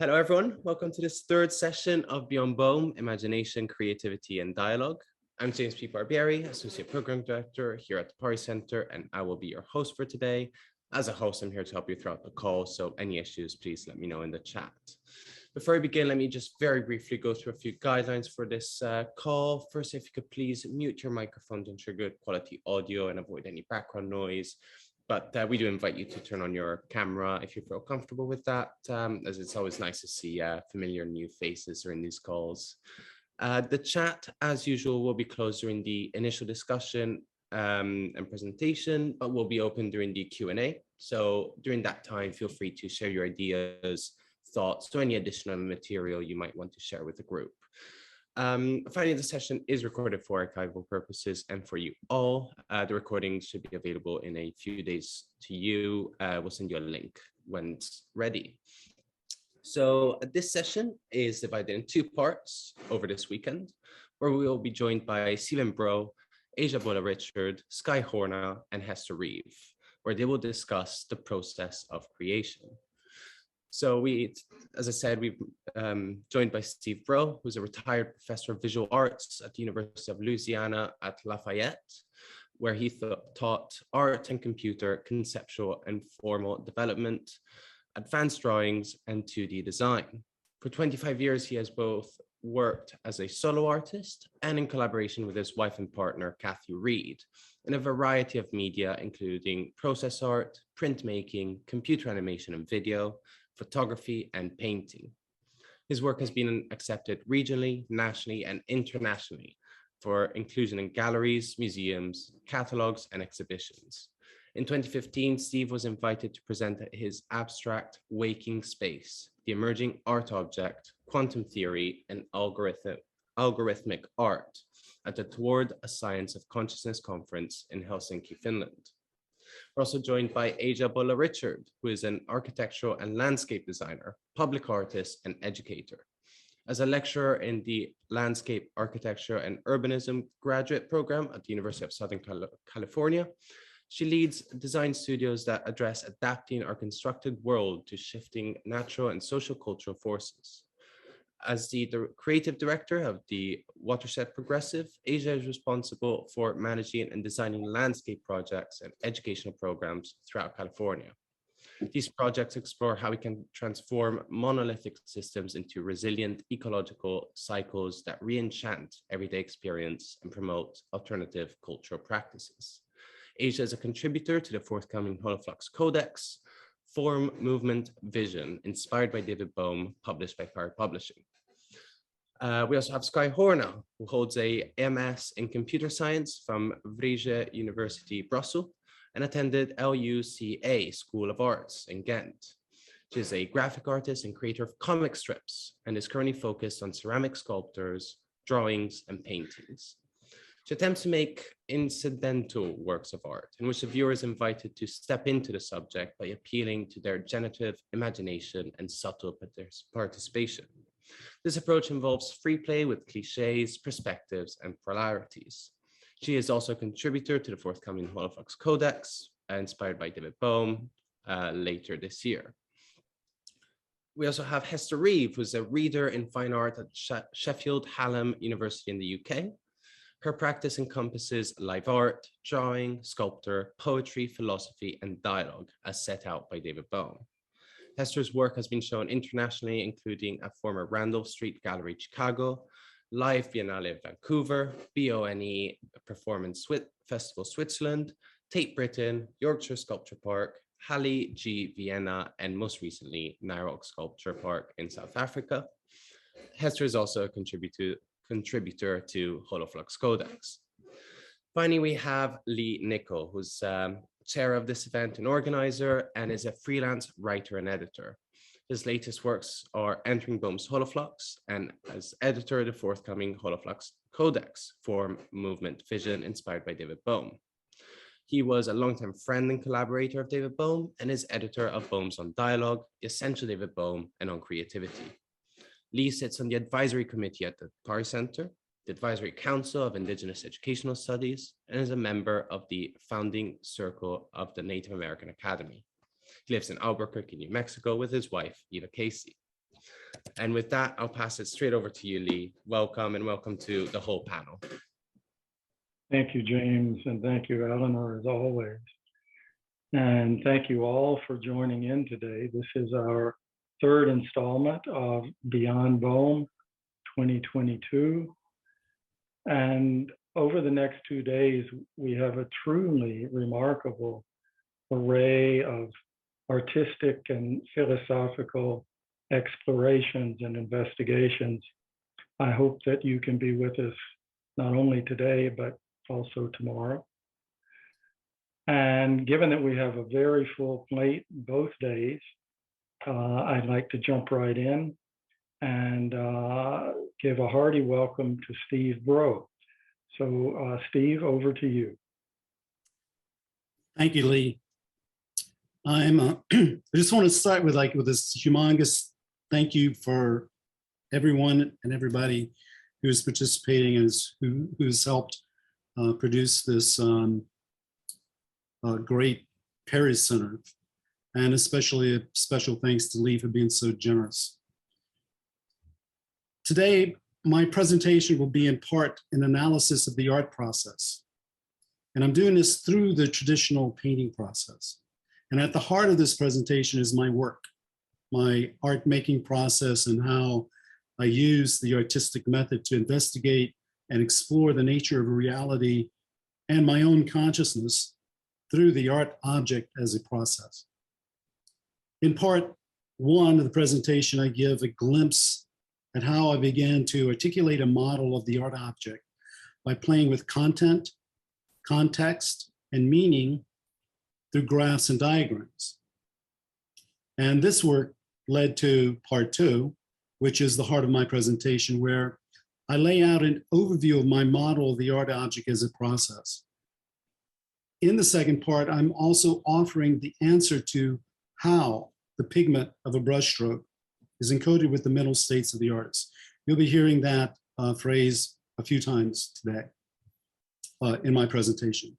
Hello, everyone. Welcome to this third session of Beyond Bohm, Imagination, Creativity, and Dialogue. I'm James P. Barbieri, Associate Program Director here at the Party Center, and I will be your host for today. As a host, I'm here to help you throughout the call, so any issues, please let me know in the chat. Before we begin, let me just very briefly go through a few guidelines for this call. First, if you could please mute your microphone to ensure good quality audio and avoid any background noise. But we do invite you to turn on your camera if you feel comfortable with that, as it's always nice to see familiar new faces during these calls. The chat, as usual, will be closed during the initial discussion and presentation, but will be open during the Q&A. So during that time, feel free to share your ideas, thoughts, or any additional material you might want to share with the group. Finally, the session is recorded for archival purposes and for you all. The recording should be available in a few days to you. We'll send you a link when it's ready. So this session is divided in two parts over this weekend, where we will be joined by Breaux, Bulla-Richards, Skye Hoorne, and Hester Reeve, where they will discuss the process of creation. So as I said, we've joined by Steve Breaux, who's a retired professor of visual arts at the University of Louisiana at Lafayette, where he taught art and computer conceptual and formal development, advanced drawings, and 2D design. For 25 years, he has both worked as a solo artist and in collaboration with his wife and partner, Kathy Reed, in a variety of media, including process art, printmaking, computer animation and video, photography, and painting. His work has been accepted regionally, nationally, and internationally for inclusion in galleries, museums, catalogs, and exhibitions. In 2015, Steve was invited to present his abstract Waking Space, the Emerging Art Object, Quantum Theory, and Algorithmic Art at the Toward a Science of Consciousness conference in Helsinki, Finland. We're also joined by Bulla-Richards, who is an architectural and landscape designer, public artist, and educator. As a lecturer in the Landscape Architecture and Urbanism graduate program at the University of Southern California, she leads design studios that address adapting our constructed world to shifting natural and social cultural forces. As the creative director of the Watershed Progressive, Asia is responsible for managing and designing landscape projects and educational programs throughout California. These projects explore how we can transform monolithic systems into resilient ecological cycles that re-enchant everyday experience and promote alternative cultural practices. Asia is a contributor to the forthcoming Holoflux Codex, Form, Movement, Vision, inspired by David Bohm, published by Parry Publishing. We also have Skye Hoorne, who holds a MS in computer science from Breaux University, Brussels, and attended LUCA School of Arts in Ghent. She is a graphic artist and creator of comic strips and is currently focused on ceramic sculptures, drawings, and paintings. She attempts to make incidental works of art in which the viewer is invited to step into the subject by appealing to their generative imagination and subtle participation. This approach involves free play with cliches, perspectives, and polarities. She is also a contributor to the forthcoming Holoflux Codex, inspired by David Bohm, later this year. We also have Hester Reeve, who's a reader in fine art at Sheffield Hallam University in the UK. Her practice encompasses live art, drawing, sculpture, poetry, philosophy, and dialogue, as set out by David Bohm. Hester's work has been shown internationally, including at former Randolph Street Gallery, Chicago, Live Biennale Vancouver, BONE Performance Festival Switzerland, Tate Britain, Yorkshire Sculpture Park, Halle G Vienna, and most recently, Nairobi Sculpture Park in South Africa. Hester is also a contributor to Holoflux Codex. Finally, we have Lee Nicol, who's chair of this event and organizer, and is a freelance writer and editor. His latest works are Entering Bohm's Holoflux, and as editor of the forthcoming Holoflux Codex, Form, Movement, Vision, inspired by David Bohm. He was a longtime friend and collaborator of David Bohm, and is editor of Bohm's On Dialogue, The Essential David Bohm, and On Creativity. Lee sits on the advisory committee at the Parry Center, the Advisory Council of Indigenous Educational Studies, and is a member of the founding circle of the Native American Academy. He lives in Albuquerque, New Mexico with his wife, Eva Casey. And with that, I'll pass it straight over to you, Lee. Welcome and welcome to the whole panel. Thank you, James, and thank you, Eleanor, as always. And thank you all for joining in today. This is our third installment of Beyond Bohm 2022. And over the next 2 days, we have a truly remarkable array of artistic and philosophical explorations and investigations. I hope that you can be with us not only today, but also tomorrow. And given that we have a very full plate both days, I'd like to jump right in and give a hearty welcome to Steve Breaux. So Steve, over to you. Thank you, Lee. I just want to start with this humongous thank you for everyone and everybody who's participating and who's helped produce this great Paris Center. And especially a special thanks to Lee for being so generous. Today, my presentation will be in part an analysis of the art process. And I'm doing this through the traditional painting process. And at the heart of this presentation is my work, my art making process, and how I use the artistic method to investigate and explore the nature of reality and my own consciousness through the art object as a process. In part one of the presentation, I give a glimpse at how I began to articulate a model of the art object by playing with content, context, and meaning through graphs and diagrams. And this work led to part two, which is the heart of my presentation, where I lay out an overview of my model of the art object as a process. In the second part, I'm also offering the answer to how the pigment of a brushstroke is encoded with the mental states of the artist. You'll be hearing that phrase a few times today in my presentation.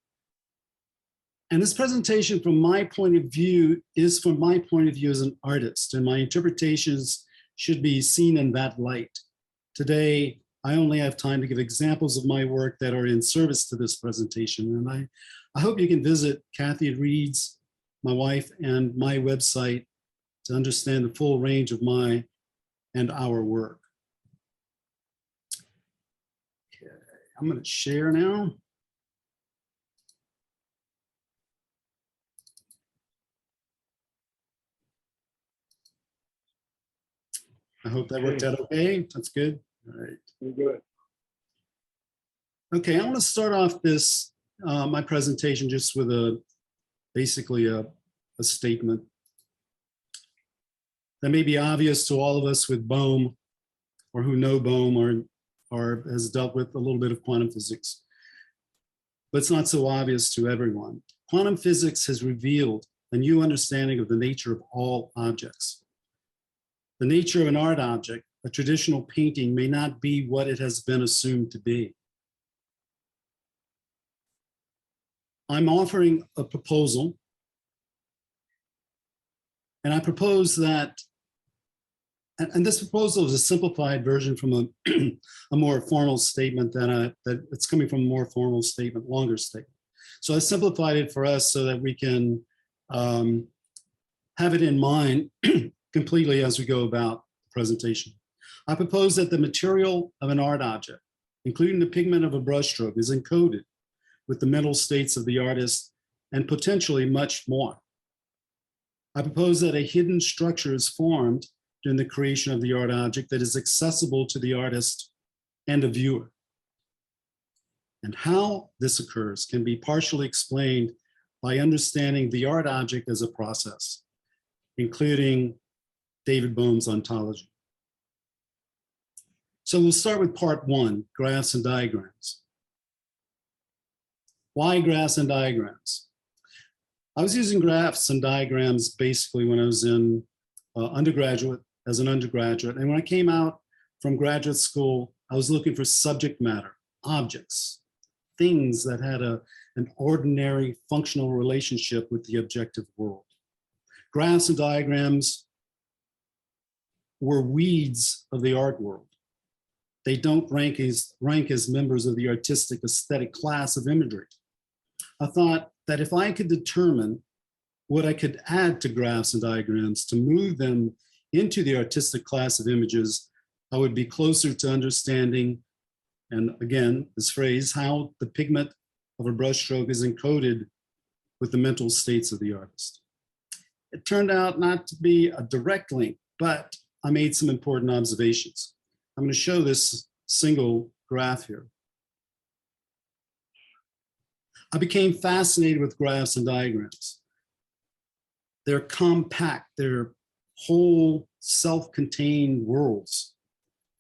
And this presentation, from my point of view, is from my point of view as an artist, and my interpretations should be seen in that light. Today, I only have time to give examples of my work that are in service to this presentation. And I hope you can visit Kathy Reed's, my wife, and my website to understand the full range of my and our work. Okay, I'm going to share now. I hope that worked out okay. That's good. All right. You're good. Okay, I want to start off this my presentation just with basically a statement that may be obvious to all of us with Bohm, or who know Bohm, or has dealt with a little bit of quantum physics, but it's not so obvious to everyone. Quantum physics has revealed a new understanding of the nature of all objects. The nature of an art object, a traditional painting, may not be what it has been assumed to be. I'm offering a proposal, and I propose that, and this proposal is a simplified version from a more formal statement that it's coming from a more formal statement, longer statement. So I simplified it for us so that we can have it in mind completely as we go about the presentation. I propose that the material of an art object, including the pigment of a brushstroke, is encoded with the mental states of the artist and potentially much more. I propose that a hidden structure is formed during the creation of the art object that is accessible to the artist and a viewer. And how this occurs can be partially explained by understanding the art object as a process, including David Bohm's ontology. So we'll start with part one, graphs and diagrams. Why graphs and diagrams? I was using graphs and diagrams basically when I was in as an undergraduate. And when I came out from graduate school, I was looking for subject matter, objects, things that had an ordinary functional relationship with the objective world. Graphs and diagrams were weeds of the art world. They don't rank as members of the artistic aesthetic class of imagery. I thought that if I could determine what I could add to graphs and diagrams to move them into the artistic class of images, I would be closer to understanding, and again, this phrase, how the pigment of a brushstroke is encoded with the mental states of the artist. It turned out not to be a direct link, but I made some important observations. I'm going to show this single graph here. I became fascinated with graphs and diagrams. They're compact, they're whole self-contained worlds,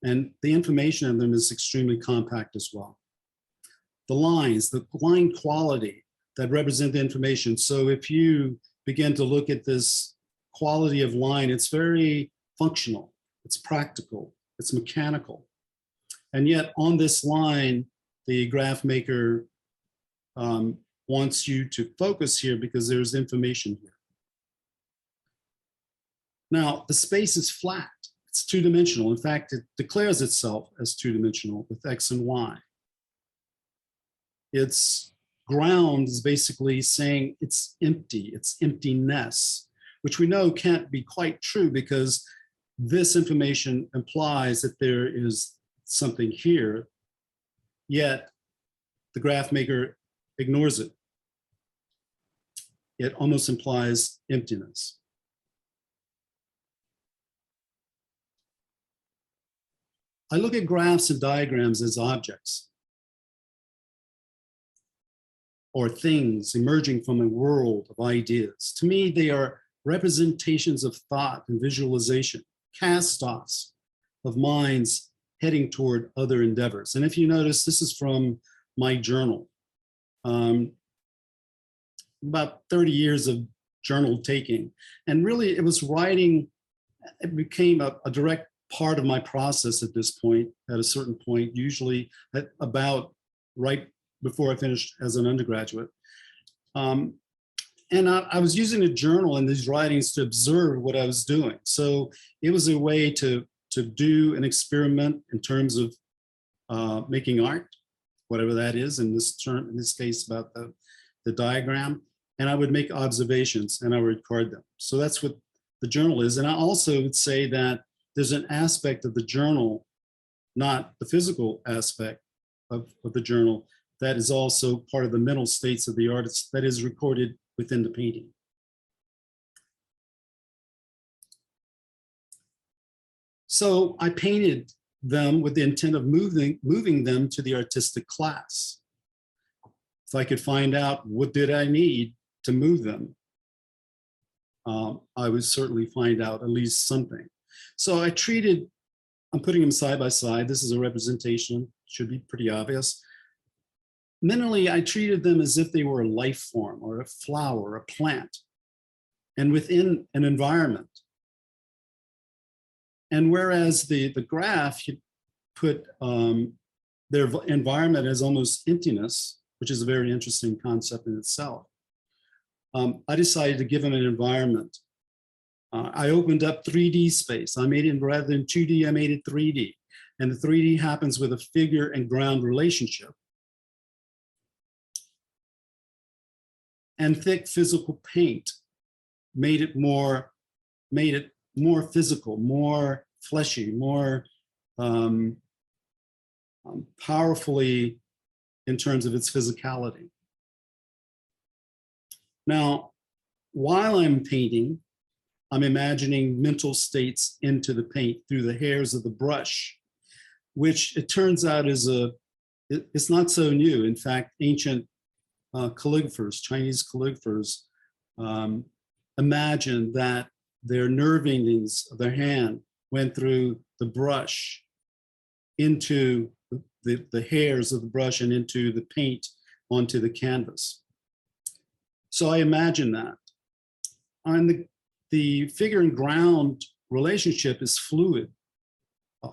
and the information in them is extremely compact as well. The lines, the line quality that represent the information. So if you begin to look at this quality of line, it's very functional, it's practical, it's mechanical. And yet on this line, the graph maker wants you to focus here because there's information here. Now, the space is flat, it's two-dimensional. In fact, it declares itself as two-dimensional with X and Y. Its ground is basically saying it's empty, it's emptiness, which we know can't be quite true because this information implies that there is something here, yet the graph maker ignores it. It almost implies emptiness. I look at graphs and diagrams as objects or things emerging from a world of ideas. To me, they are representations of thought and visualization, cast-offs of minds heading toward other endeavors. And if you notice, this is from my journal. About 30 years of journal taking. And really, it was writing, it became a direct part of my process at this point, at a certain point, usually at about right before I finished as an undergraduate. And I was using a journal and these writings to observe what I was doing. So it was a way to do an experiment in terms of making art, whatever that is, in this case about the diagram. And I would make observations and I would record them. So that's what the journal is. And I also would say that there's an aspect of the journal, not the physical aspect of the journal, that is also part of the mental states of the artist that is recorded within the painting. So I painted them with the intent of moving them to the artistic class. If I could find out what did I need to move them, I would certainly find out at least something. So I treated, I'm putting them side by side. This is a representation, should be pretty obvious. Mentally, I treated them as if they were a life form or a flower, or a plant, and within an environment. And whereas the graph, you put their environment as almost emptiness, which is a very interesting concept in itself, I decided to give them an environment. I opened up 3D space. I made it, rather than 2D, I made it 3D. And the 3D happens with a figure and ground relationship. And thick physical paint made it more physical, more fleshy, more powerfully in terms of its physicality. Now, while I'm painting, I'm imagining mental states into the paint through the hairs of the brush, which it turns out is it's not so new. In fact, ancient calligraphers, Chinese calligraphers, imagined that their nerve endings of their hand went through the brush into the hairs of the brush and into the paint onto the canvas. So I imagine that. And the figure and ground relationship is fluid.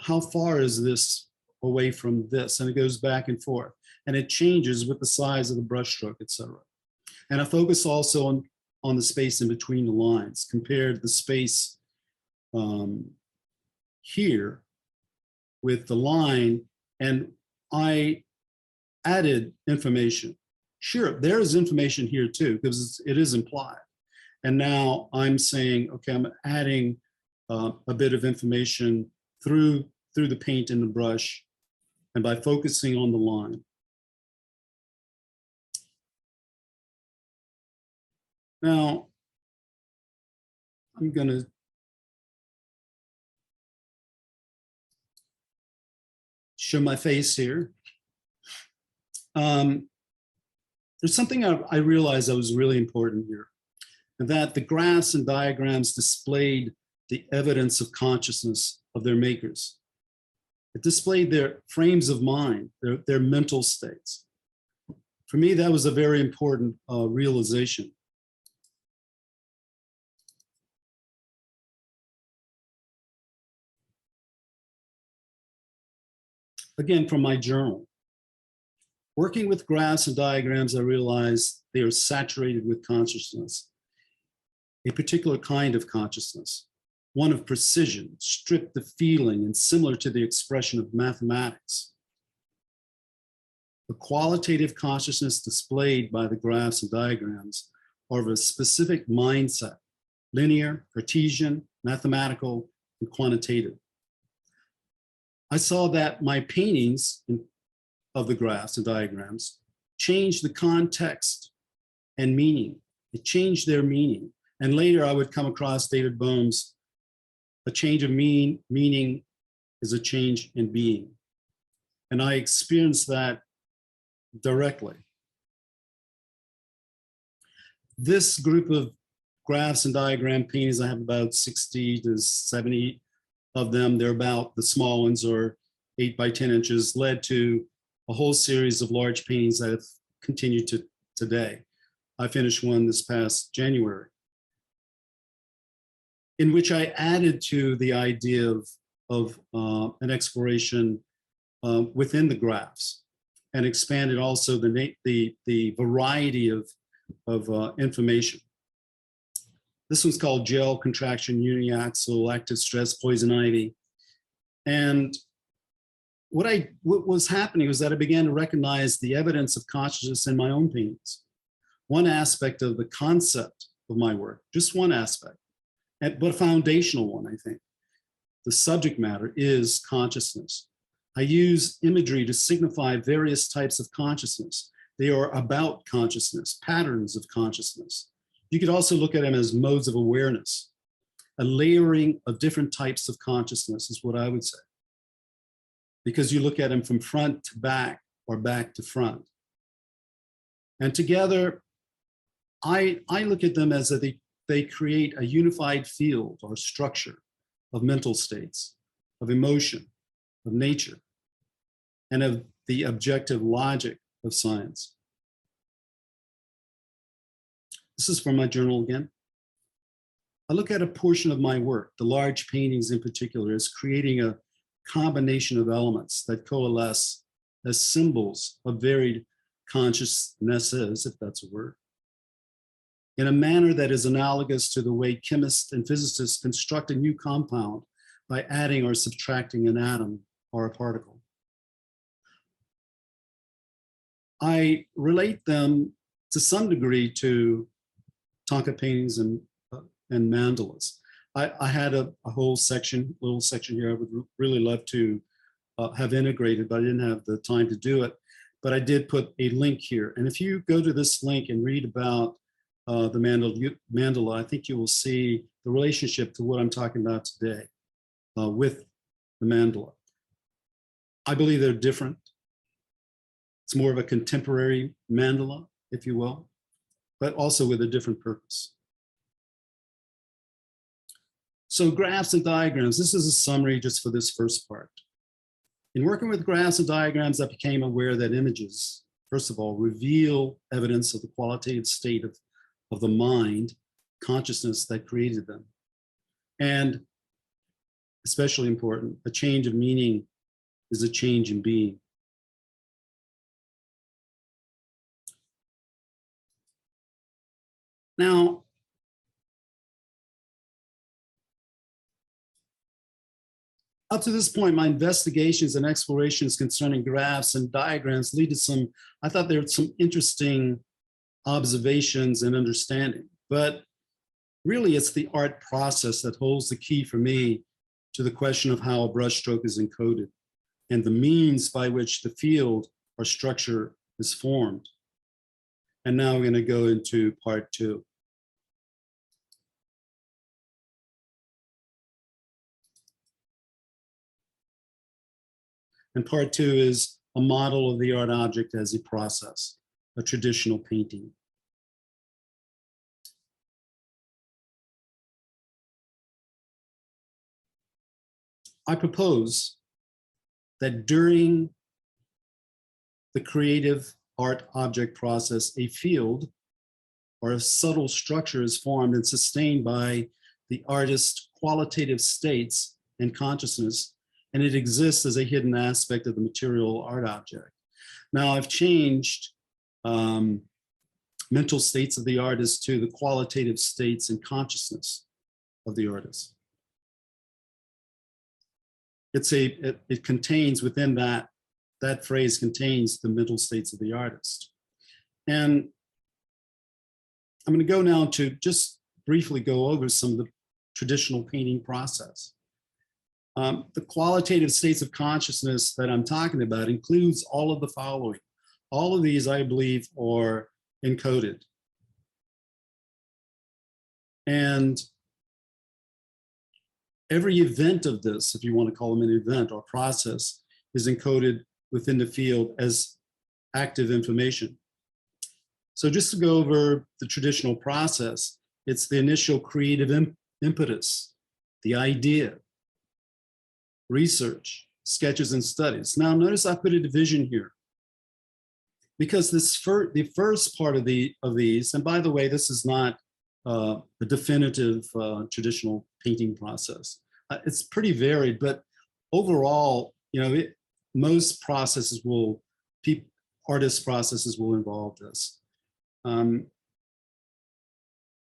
How far is this away from this? And it goes back and forth. And it changes with the size of the brushstroke, etc. And I focus also on the space in between the lines, compared the space here with the line, and I added information. Sure, there is information here too, because it is implied. And now I'm saying, okay, I'm adding a bit of information through the paint and the brush, and by focusing on the line. Now, I'm going to show my face here. There's something I realized that was really important here, and that the graphs and diagrams displayed the evidence of consciousness of their makers. It displayed their frames of mind, their mental states. For me, that was a very important realization. Again, from my journal. Working with graphs and diagrams, I realized they are saturated with consciousness, a particular kind of consciousness, one of precision, stripped of feeling, and similar to the expression of mathematics. The qualitative consciousness displayed by the graphs and diagrams are of a specific mindset, linear, Cartesian, mathematical, and quantitative. I saw that my paintings of the graphs and diagrams changed the context and meaning. It changed their meaning. And later I would come across David Bohm's "A change of meaning is a change in being." And I experienced that directly. This group of graphs and diagram paintings, I have about 60 to 70 of them. They're about, the small ones are 8 by 10 inches, led to a whole series of large paintings that have continued to today. I finished one this past January, in which I added to the idea of an exploration within the graphs, and expanded also the variety of information. This one's called gel, contraction, uniaxial, active stress, poison ivy. And what was happening was that I began to recognize the evidence of consciousness in my own paintings. One aspect of the concept of my work, just one aspect, but a foundational one, I think. The subject matter is consciousness. I use imagery to signify various types of consciousness. They are about consciousness, patterns of consciousness. You could also look at them as modes of awareness. A layering of different types of consciousness is what I would say, because you look at them from front to back or back to front. And together, I look at them as they create a unified field or structure of mental states, of emotion, of nature, and of the objective logic of science. This is from my journal again. I look at a portion of my work, the large paintings in particular, as creating a combination of elements that coalesce as symbols of varied consciousnesses, if that's a word, in a manner that is analogous to the way chemists and physicists construct a new compound by adding or subtracting an atom or a particle. I relate them to some degree to Tonka paintings and mandalas. I had a whole section, little section here I would really love to have integrated, but I didn't have the time to do it. But I did put a link here. And if you go to this link and read about the mandala, I think you will see the relationship to what I'm talking about today with the mandala. I believe they're different. It's more of a contemporary mandala, if you will, but also with a different purpose. So graphs and diagrams, this is a summary just for this first part. In working with graphs and diagrams, I became aware that images, first of all, reveal evidence of the qualitative state of the mind, consciousness that created them. And especially important, a change of meaning is a change in being. Now, Up to this point, my investigations and explorations concerning graphs and diagrams lead to some, I thought there were some interesting observations and understanding, but really it's the art process that holds the key for me to the question of how a brushstroke is encoded and the means by which the field or structure is formed. And now we're going to go into part 2. And part 2 is a model of the art object as a process, a traditional painting. I propose that during the creative art object process, a field or a subtle structure is formed and sustained by the artist's qualitative states and consciousness, and it exists as a hidden aspect of the material art object. Now, I've changed mental states of the artist to the qualitative states and consciousness of the artist. It contains within that phrase contains the mental states of the artist. And I'm going to go now to just briefly go over some of the traditional painting process. The qualitative states of consciousness that I'm talking about includes all of the following. All of these, I believe, are encoded. And every event of this, if you want to call them an event or process, is encoded within the field as active information. So just to go over the traditional process, it's the initial creative impetus, the idea, research, sketches, and studies. Now notice I put a division here because the first part of these, and by the way, this is not a definitive traditional painting process. It's pretty varied, but overall, you know, most processes artist processes will involve this. But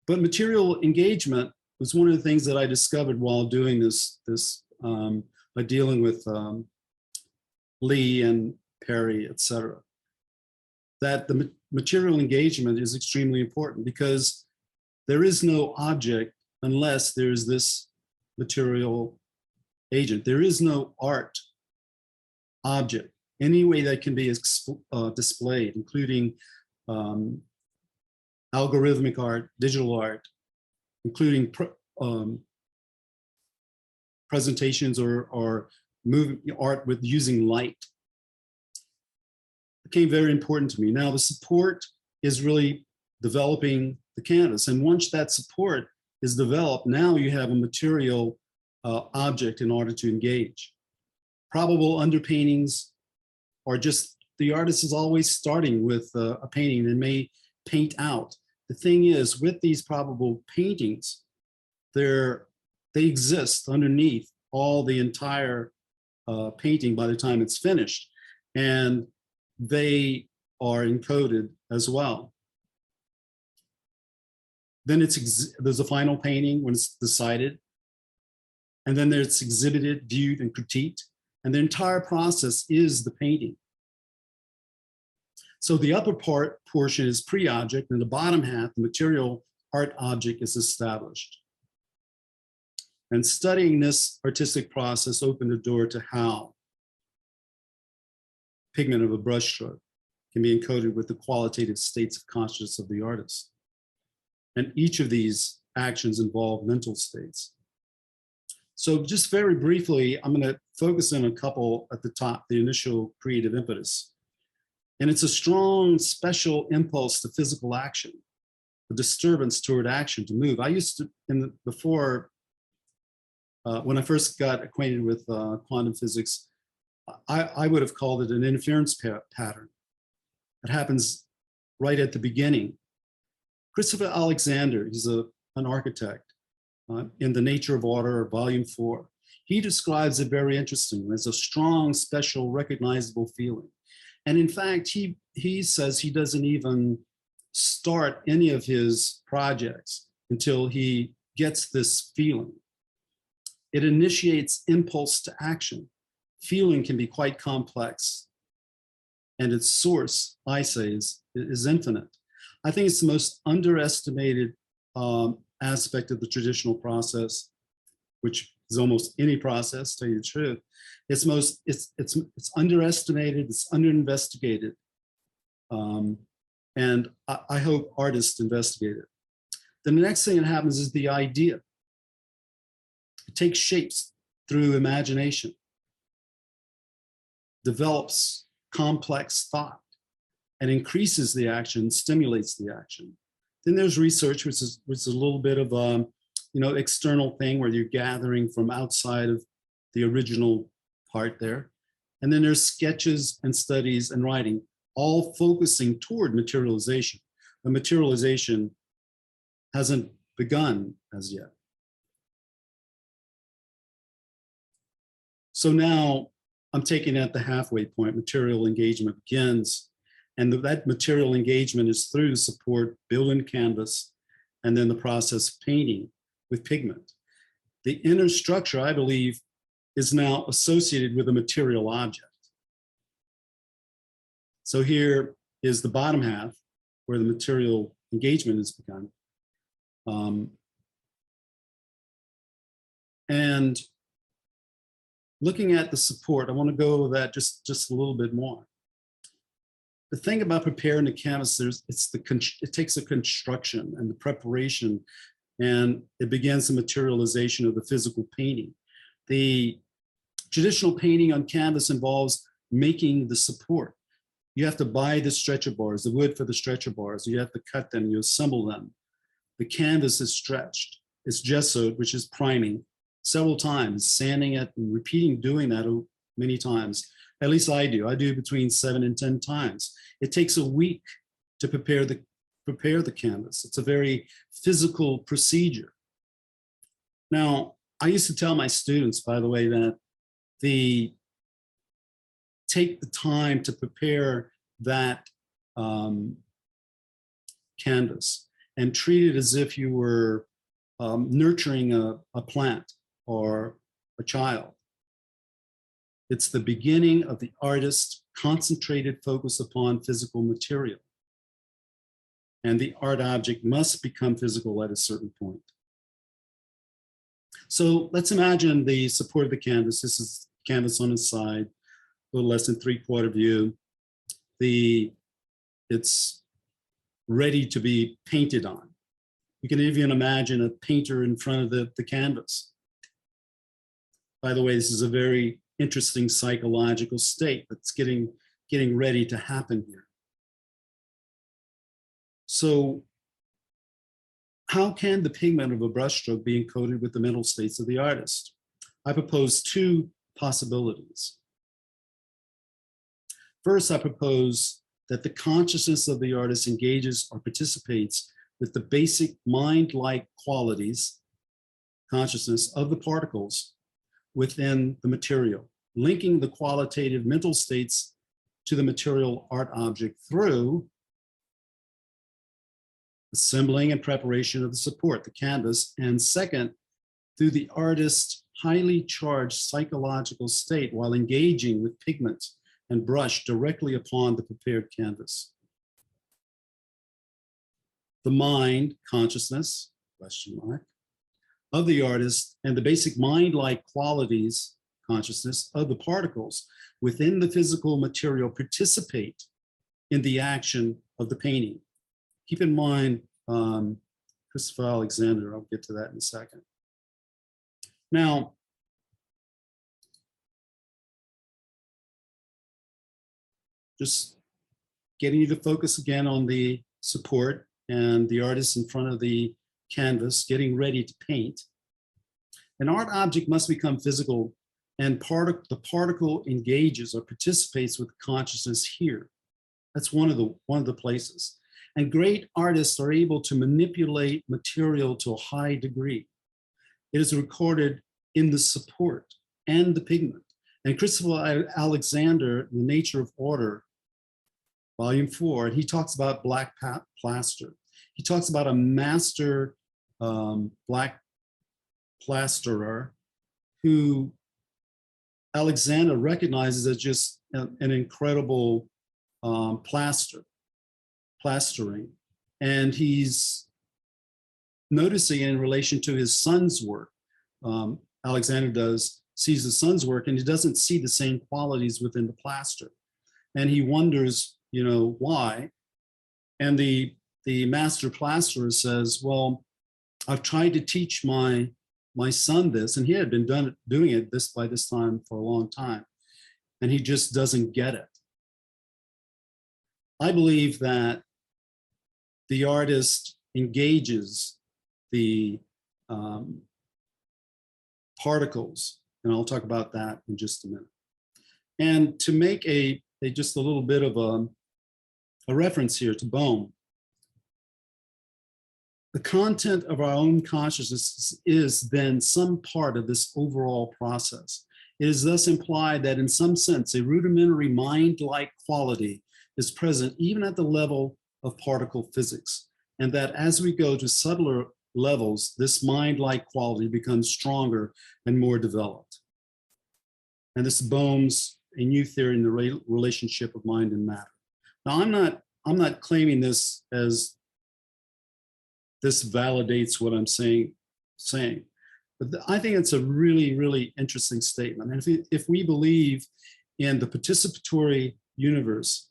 material engagement was one of the things that I discovered while doing this by dealing with Lee and Perry, et cetera, that the material engagement is extremely important because there is no object unless there's this material agent. There is no art object, any way that can be displayed, including algorithmic art, digital art, including presentations or moving art with using light. Became very important to me. Now the support is really developing the canvas, and once that support is developed, now you have a material object in order to engage. Probable underpaintings are just, the artist is always starting with a painting and may paint out. The thing is, with these probable paintings, they exist underneath all the entire painting by the time it's finished, and they are encoded as well. Then there's a final painting when it's decided, and then there's exhibited, viewed, and critiqued, and the entire process is the painting. So the upper portion is pre-object, and the bottom half, the material art object, is established. And studying this artistic process opened the door to how pigment of a brushstroke can be encoded with the qualitative states of consciousness of the artist. And each of these actions involve mental states. So just very briefly, I'm going to focus on a couple at the top, the initial creative impetus. And it's a strong, special impulse to physical action, a disturbance toward action, to move. I used to, when I first got acquainted with quantum physics, I would have called it an interference pattern. It happens right at the beginning. Christopher Alexander, he's an architect, in The Nature of Order, Volume 4. He describes it very interestingly as a strong, special, recognizable feeling. And in fact, he says he doesn't even start any of his projects until he gets this feeling. It initiates impulse to action. Feeling can be quite complex, and its source, I say, is infinite. I think it's the most underestimated aspect of the traditional process, which is almost any process, to tell you the truth. It's underestimated, it's underinvestigated. And I hope artists investigate it. Then the next thing that happens is the idea. It takes shapes through imagination, develops complex thought, and increases the action, stimulates the action. Then there's research, which is a little bit of a external thing where you're gathering from outside of the original part there. And then there's sketches and studies and writing, all focusing toward materialization. The materialization hasn't begun as yet. So now I'm taking at the halfway point, material engagement begins. And that material engagement is through to support building canvas and then the process of painting with pigment. The inner structure, I believe, is now associated with a material object. So here is the bottom half where the material engagement has begun. And looking at the support, I want to go over that just a little bit more. The thing about preparing the canvas, it takes a construction and the preparation, and it begins the materialization of the physical painting. The traditional painting on canvas involves making the support. You have to buy the stretcher bars, the wood for the stretcher bars. You have to cut them, you assemble them. The canvas is stretched. It's gessoed, which is priming, several times, sanding it and repeating doing that many times. At least I do. I do between 7 and 10 times. It takes a week to prepare the canvas. It's a very physical procedure. Now, I used to tell my students, by the way, that take the time to prepare that canvas and treat it as if you were nurturing a plant or a child. It's the beginning of the artist's concentrated focus upon physical material. And the art object must become physical at a certain point. So let's imagine the support of the canvas. This is canvas on its side, a little less than 3/4 view. It's ready to be painted on. You can even imagine a painter in front of the canvas. By the way, this is a very interesting psychological state that's getting ready to happen here. So how can the pigment of a brushstroke be encoded with the mental states of the artist? I propose 2 possibilities. First, I propose that the consciousness of the artist engages or participates with the basic mind-like qualities, consciousness of the particles within the material, linking the qualitative mental states to the material art object through assembling and preparation of the support, the canvas, and second, through the artist's highly charged psychological state while engaging with pigment and brush directly upon the prepared canvas. The mind, consciousness, question mark, of the artist and the basic mind-like qualities, consciousness of the particles within the physical material participate in the action of the painting. Keep in mind, Christopher Alexander, I'll get to that in a second. Now, just getting you to focus again on the support and the artist in front of the canvas, getting ready to paint. An art object must become physical, and the particle engages or participates with consciousness here. That's one of the places. And great artists are able to manipulate material to a high degree. It is recorded in the support and the pigment. And Christopher Alexander, The Nature of Order, Volume 4, he talks about black plaster. He talks about a master black plasterer who Alexander recognizes as just an incredible plastering. And he's noticing in relation to his son's work. Alexander sees his son's work, and he doesn't see the same qualities within the plaster. And he wonders, why. And the master plasterer says, well, I've tried to teach my son this, and he had been doing it by this time for a long time, and he just doesn't get it. I believe that the artist engages the particles, and I'll talk about that in just a minute. And to make just a little bit of a reference here to Bohm, the content of our own consciousness is then some part of this overall process. It is thus implied that in some sense, a rudimentary mind-like quality is present even at the level of particle physics, and that as we go to subtler levels, this mind-like quality becomes stronger and more developed. And this is Bohm's A New Theory in the Relationship of Mind and Matter. Now, I'm not claiming this as this validates what I'm saying, but I think it's a really, really interesting statement. And if we believe in the participatory universe,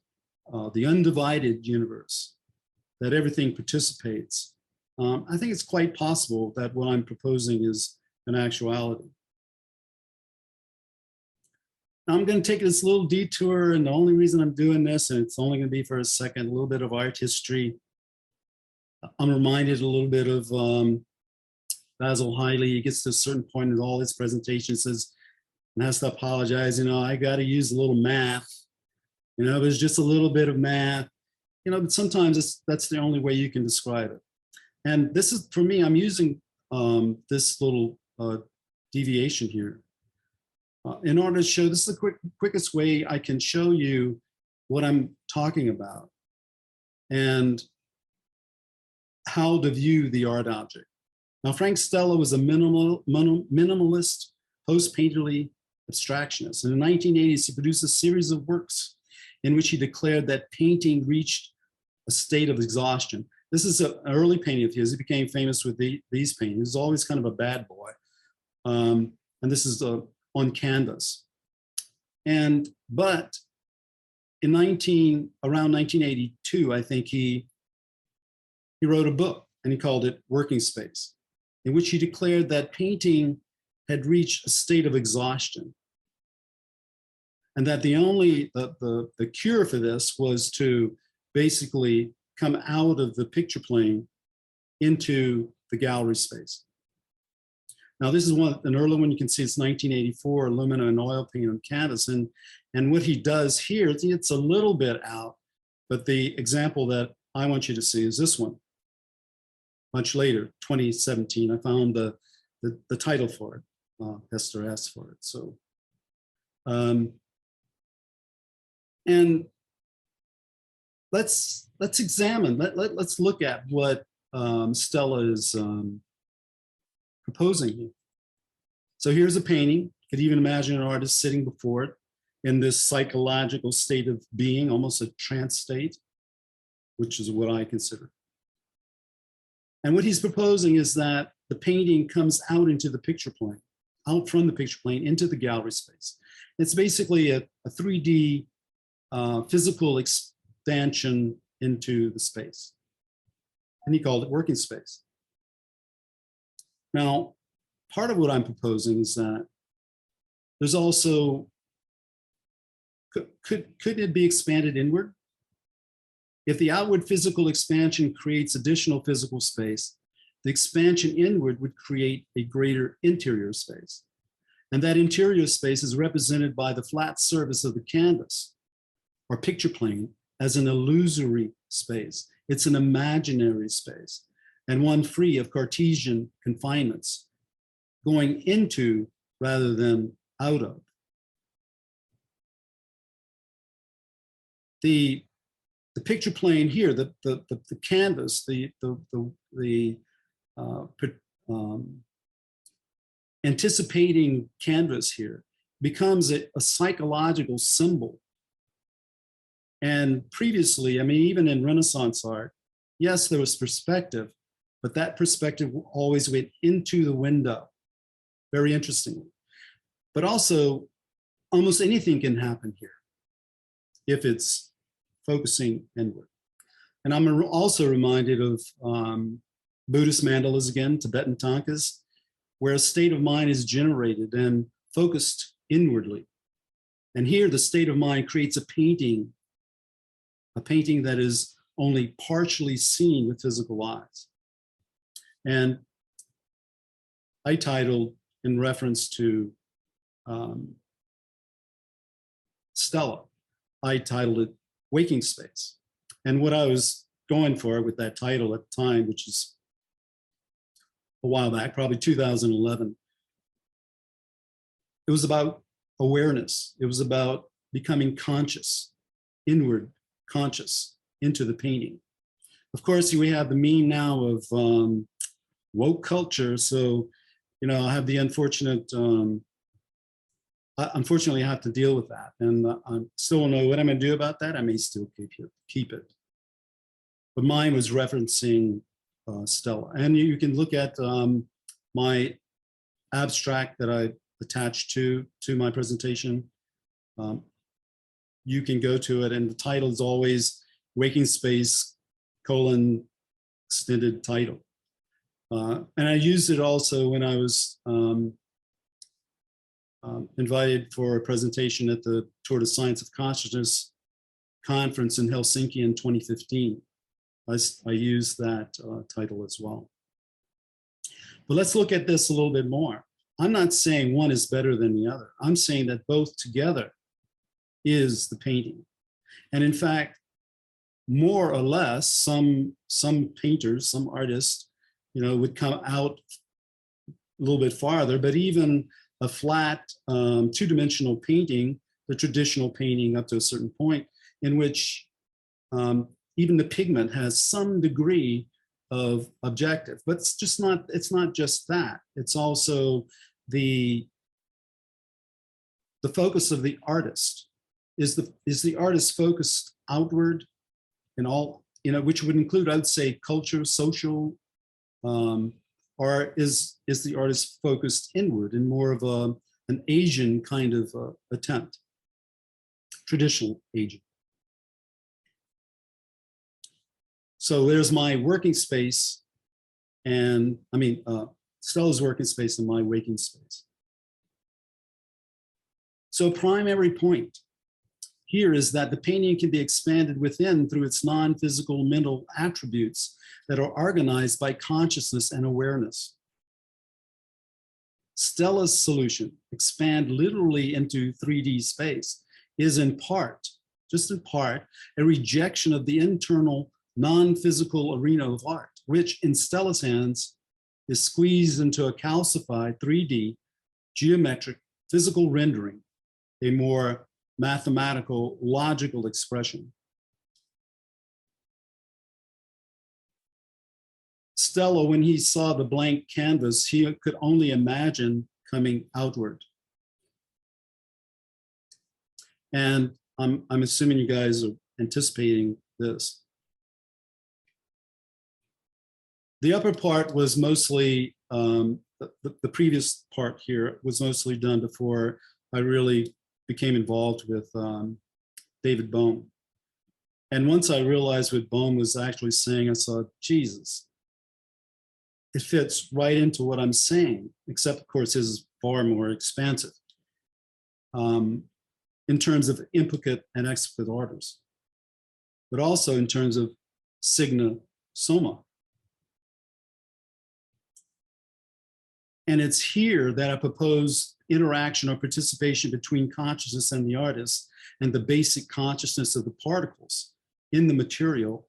the undivided universe, that everything participates, I think it's quite possible that what I'm proposing is an actuality. Now I'm going to take this little detour, and the only reason I'm doing this, and it's only going to be for a second, a little bit of art history. I'm reminded a little bit of Basil Hiley. He gets to a certain point in all his presentations, says, and has to apologize, I got to use a little math. There's just a little bit of math, but sometimes that's the only way you can describe it. And this is, for me, I'm using this little deviation here in order to show, this is the quickest way I can show you what I'm talking about and how to view the art object. Now, Frank Stella was a minimalist, post-painterly abstractionist. And in the 1980s, he produced a series of works in which he declared that painting reached a state of exhaustion. This is an early painting of his. He became famous with these paintings. He was always kind of a bad boy. And this is on canvas. But in around 1982, I think he wrote a book, and he called it Working Space, in which he declared that painting had reached a state of exhaustion, and that the cure for this was to basically come out of the picture plane into the gallery space. Now, this is an early one. You can see it's 1984, aluminum and oil paint on canvas. And what he does here, it's a little bit out, but the example that I want you to see is this one. Much later, 2017, I found the title for it. Hester asked for it. So, and let's examine. Let's look at what Stella is proposing here. So here's a painting. You could even imagine an artist sitting before it in this psychological state of being, almost a trance state, which is what I consider. And what he's proposing is that the painting comes out into the picture plane, out from the picture plane into the gallery space. It's basically a 3D physical expansion into the space. And he called it working space. Now, part of what I'm proposing is that there's also, could it be expanded inward? If the outward physical expansion creates additional physical space, the expansion inward would create a greater interior space. And that interior space is represented by the flat surface of the canvas or picture plane as an illusory space. It's an imaginary space, and one free of Cartesian confinements, going into rather than out of. The picture plane here, the canvas, anticipating canvas here becomes a psychological symbol. And previously, I mean, even in Renaissance art, yes, there was perspective, but that perspective always went into the window, very interestingly. But also, almost anything can happen here if it's focusing inward. And I'm also reminded of Buddhist mandalas again, Tibetan tankas, where a state of mind is generated and focused inwardly. And here the state of mind creates a painting that is only partially seen with physical eyes. And I titled, in reference to Stella, I titled it Waking Space. And what I was going for with that title at the time, which is a while back, probably 2011, it was about awareness. It was about becoming conscious, inward conscious into the painting. Of course, we have the meme now of woke culture. So, you know, I have the unfortunately I have to deal with that. And I still don't know what I'm gonna do about that. I may still keep it. But mine was referencing Stella. And you can look at my abstract that I attached to my presentation. You can go to it, and the title is always Waking Space : extended title. And I used it also when I was invited for a presentation at the Tour de Science of Consciousness conference in Helsinki in 2015. I used that title as well. But let's look at this a little bit more. I'm not saying one is better than the other. I'm saying that both together is the painting. And in fact, more or less, some painters, some artists, you know, would come out a little bit farther, but even a flat two-dimensional painting, the traditional painting up to a certain point, in which even the pigment has some degree of objective, but it's not just that. It's also the focus of the artist. Is the artist focused outward in all, you know, which would include, I would say, culture, social, or is the artist focused inward in more of an Asian kind of attempt, traditional Asian? So there's my working space, and I mean, Stella's working space and my waking space. So primary point here is that the painting can be expanded within through its non-physical mental attributes that are organized by consciousness and awareness. Stella's solution, expand literally into 3D space, is in part, just in part, a rejection of the internal non-physical arena of art, which in Stella's hands is squeezed into a calcified 3D geometric physical rendering, a more mathematical, logical expression. Stella, when he saw the blank canvas, he could only imagine coming outward. And I'm assuming you guys are anticipating this. The upper part was mostly, the previous part here was mostly done before I really became involved with David Bohm. And once I realized what Bohm was actually saying, I saw, Jesus, it fits right into what I'm saying, except of course his is far more expansive in terms of implicate and explicit orders, but also in terms of signa soma. And it's here that I propose interaction or participation between consciousness and the artist and the basic consciousness of the particles in the material.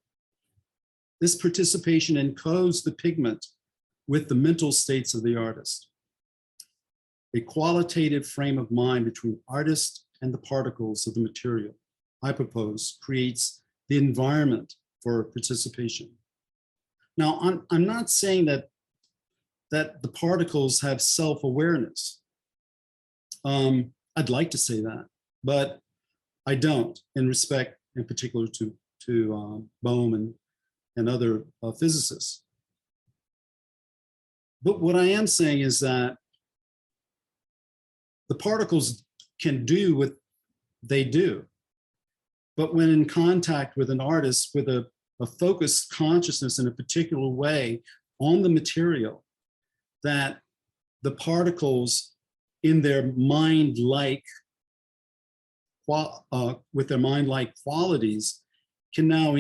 This participation encodes the pigment with the mental states of the artist. A qualitative frame of mind between artist and the particles of the material, I propose, creates the environment for participation. Now, I'm not saying that that the particles have self-awareness. I'd like to say that, but I don't, in respect in particular to Bohm and other physicists. But what I am saying is that the particles can do what they do, but when in contact with an artist with a focused consciousness in a particular way on the material, that the particles in their mind-like, with their mind-like qualities, can now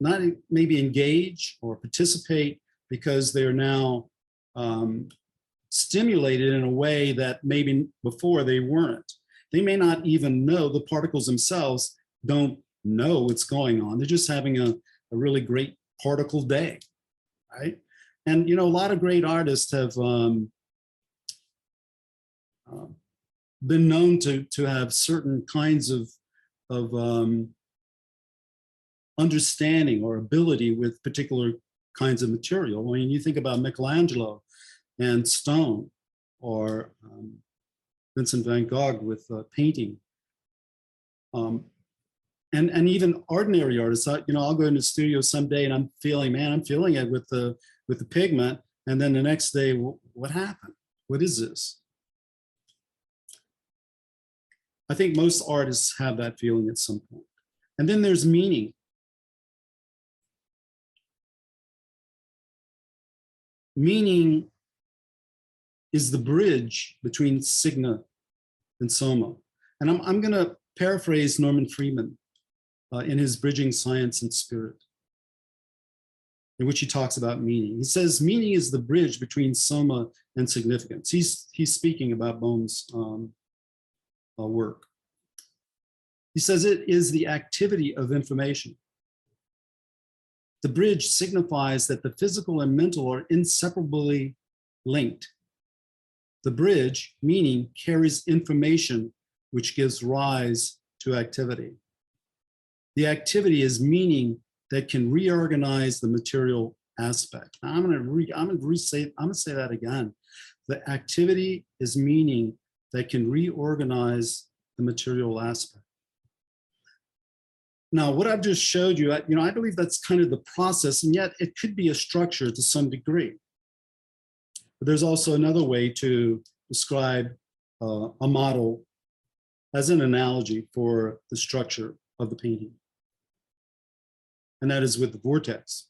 not maybe engage or participate because they're now stimulated in a way that maybe before they weren't. They may not even know, the particles themselves don't know what's going on. They're just having a really great particle day, right? And, you know, a lot of great artists have been known to have certain kinds of understanding or ability with particular kinds of material. I mean, you think about Michelangelo and stone, or Vincent van Gogh with painting. And even ordinary artists, you know, I'll go into the studio someday and I'm feeling it with the pigment, and then the next day, what happened? What is this? I think most artists have that feeling at some point. And then there's meaning. Meaning is the bridge between signa and soma. And I'm going to paraphrase Norman Friedman in his Bridging Science and Spirit, in which he talks about meaning. He says, meaning is the bridge between soma and significance. He's speaking about Bohm's work. He says it is the activity of information. The bridge signifies that the physical and mental are inseparably linked. The bridge, meaning, carries information which gives rise to activity. The activity is meaning that can reorganize the material aspect. Now, I'm going to say that again. The activity is meaning that can reorganize the material aspect. Now, what I've just showed you, you know, I believe that's kind of the process, and yet it could be a structure to some degree. But there's also another way to describe a model as an analogy for the structure of the painting, and that is with the vortex.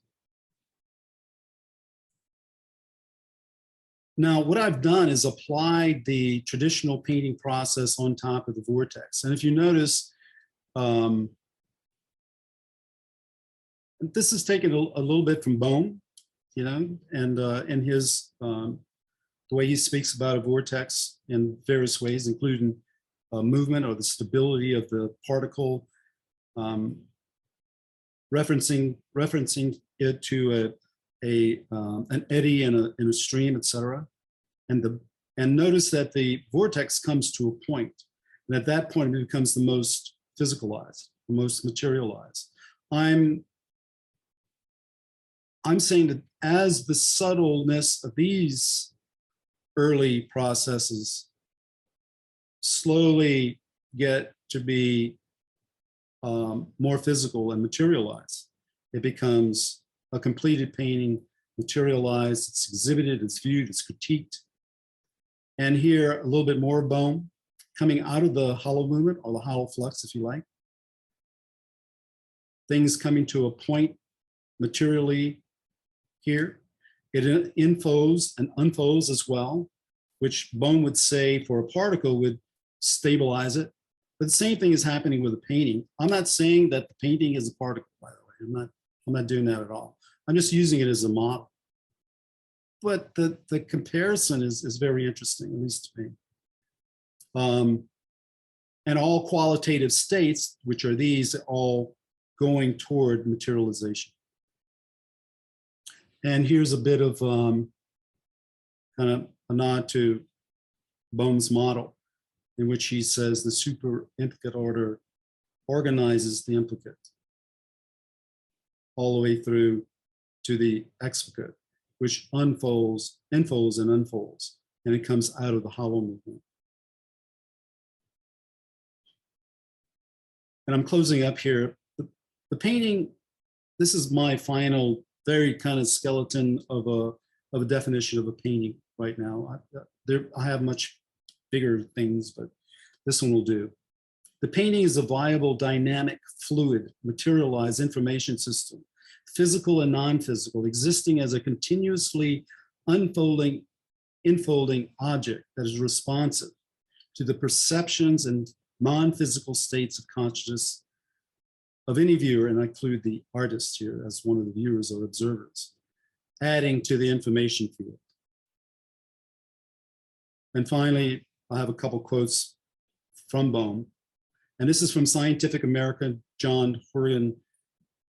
Now, what I've done is applied the traditional painting process on top of the vortex. And if you notice, this is taken a little bit from Bohm, you know, and in his, the way he speaks about a vortex in various ways, including movement or the stability of the particle, referencing it to an eddy in a stream, etc. And notice that the vortex comes to a point, and at that point it becomes the most physicalized, the most materialized. I'm saying that as the subtleness of these early processes slowly get to be more physical and materialized, it becomes a completed painting, materialized, it's exhibited, it's viewed, it's critiqued. And here, a little bit more Bohm coming out of the hollow movement, or the hollow flux, if you like. Things coming to a point materially here. It infos and unfolds as well, which Bohm would say for a particle would stabilize it. But the same thing is happening with a painting. I'm not saying that the painting is a particle, by the way. I'm not doing that at all. I'm just using it as a model. But the comparison is very interesting, at least to me. And all qualitative states, which are these, all going toward materialization. And here's a bit of kind of a nod to Bohm's model, in which he says the super implicate order organizes the implicate all the way through to the explicate. which unfolds, enfolds, and unfolds, and it comes out of the hollow movement. And I'm closing up here. The painting, this is my final, very kind of skeleton of a definition of a painting right now. I have much bigger things, but this one will do. The painting is a viable, dynamic, fluid, materialized information system, physical and non-physical, existing as a continuously unfolding, enfolding object that is responsive to the perceptions and non-physical states of consciousness of any viewer, and I include the artist here as one of the viewers or observers, adding to the information field. And finally, I have a couple quotes from Bohm. And this is from Scientific American, John Hoorne.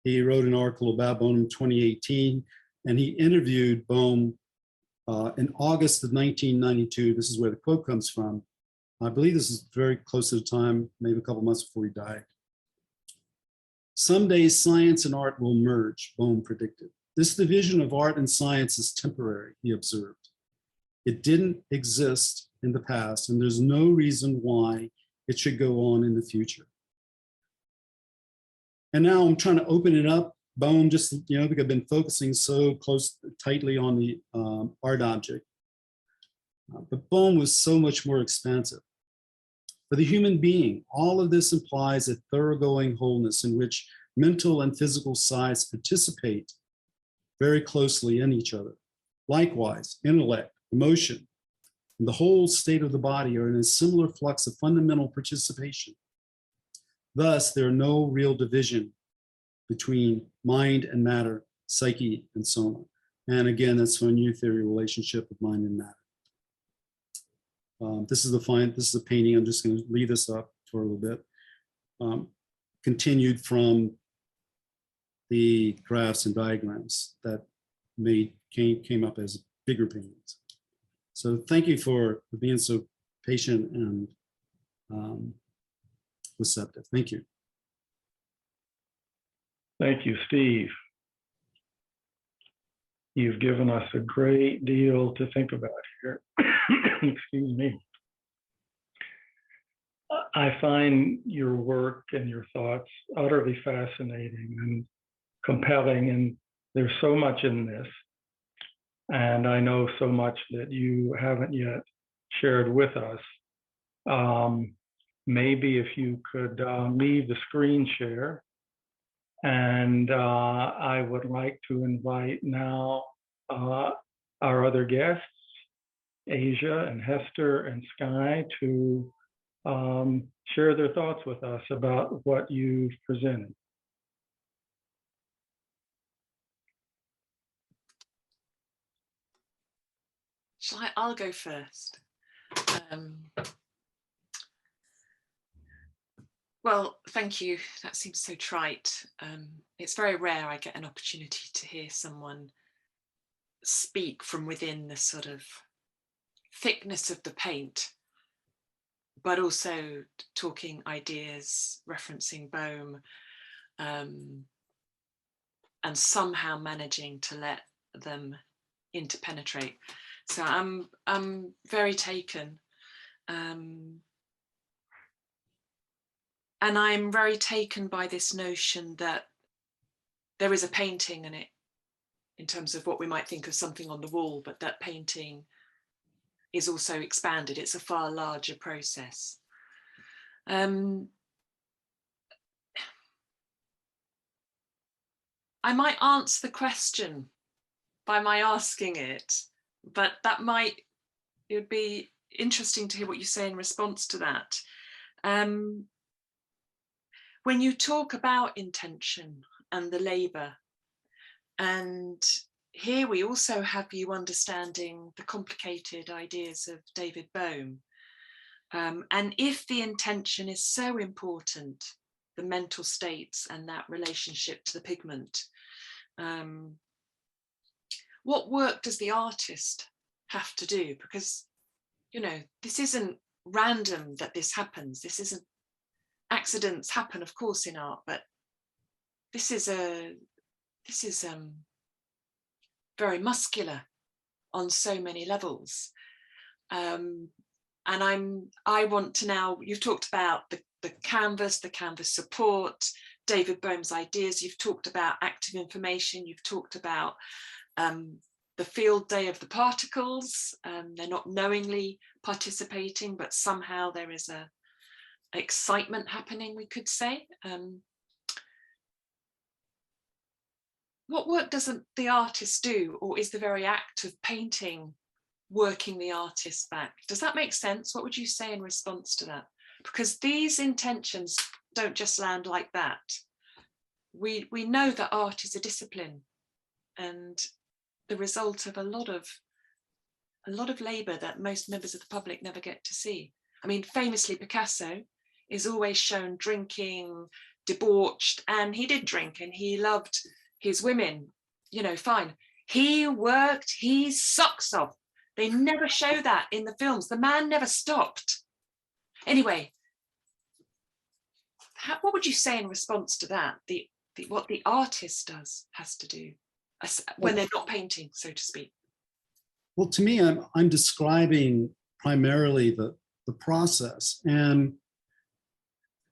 He wrote an article about Bohm in 2018, and he interviewed Bohm in August of 1992. This is where the quote comes from. I believe this is very close to the time, maybe a couple months before he died. Someday science and art will merge, Bohm predicted. This division of art and science is temporary, he observed. It didn't exist in the past, and there's no reason why it should go on in the future. And now I'm trying to open it up. Bohm, just, because I've been focusing so tightly on the art object. But Bohm was so much more expansive. For the human being, all of this implies a thoroughgoing wholeness in which mental and physical sides participate very closely in each other. Likewise, intellect, emotion, and the whole state of the body are in a similar flux of fundamental participation. Thus, there are no real division between mind and matter, psyche, and soma. And again, that's a new theory relationship of mind and matter. This is the painting. I'm just going to leave this up for a little bit. Continued from the graphs and diagrams that came up as bigger paintings. So thank you for being so patient and receptive. Thank you. Thank you, Steve. You've given us a great deal to think about here. Excuse me. I find your work and your thoughts utterly fascinating and compelling, and there's so much in this. And I know so much that you haven't yet shared with us. Maybe if you could leave the screen share. And I would like to invite now our other guests, Asia and Hester and Sky, to share their thoughts with us about what you've presented. I'll go first. Well, thank you. That seems so trite. It's very rare I get an opportunity to hear someone speak from within the sort of thickness of the paint, but also talking ideas, referencing Bohm, and somehow managing to let them interpenetrate. So I'm very taken. And I'm very taken by this notion that there is a painting in it, in terms of what we might think of something on the wall, but that painting is also expanded. It's a far larger process. I might answer the question by my asking it, but it would be interesting to hear what you say in response to that. When you talk about intention and the labor, and here we also have you understanding the complicated ideas of David Bohm. And if the intention is so important, the mental states and that relationship to the pigment, what work does the artist have to do? Because, this isn't random that this happens. This isn't, accidents happen, of course, in art, but this is very muscular on so many levels. And I want to now, you've talked about the canvas support, David Bohm's ideas, you've talked about active information, you've talked about the field day of the particles. They're not knowingly participating, but somehow there is a excitement happening, we could say. What work does the artist do, or is the very act of painting working the artist back? Does that make sense? What would you say in response to that? Because these intentions don't just land like that. We know that art is a discipline and the result of a lot of labor that most members of the public never get to see. I mean, famously, Picasso is always shown drinking, debauched, and he did drink and he loved his women, you know, fine. He worked his socks off. They never show that in the films. The man never stopped. Anyway, what would you say in response to that? What the artist has to do when they're not painting, so to speak. Well, to me, I'm describing primarily the process, and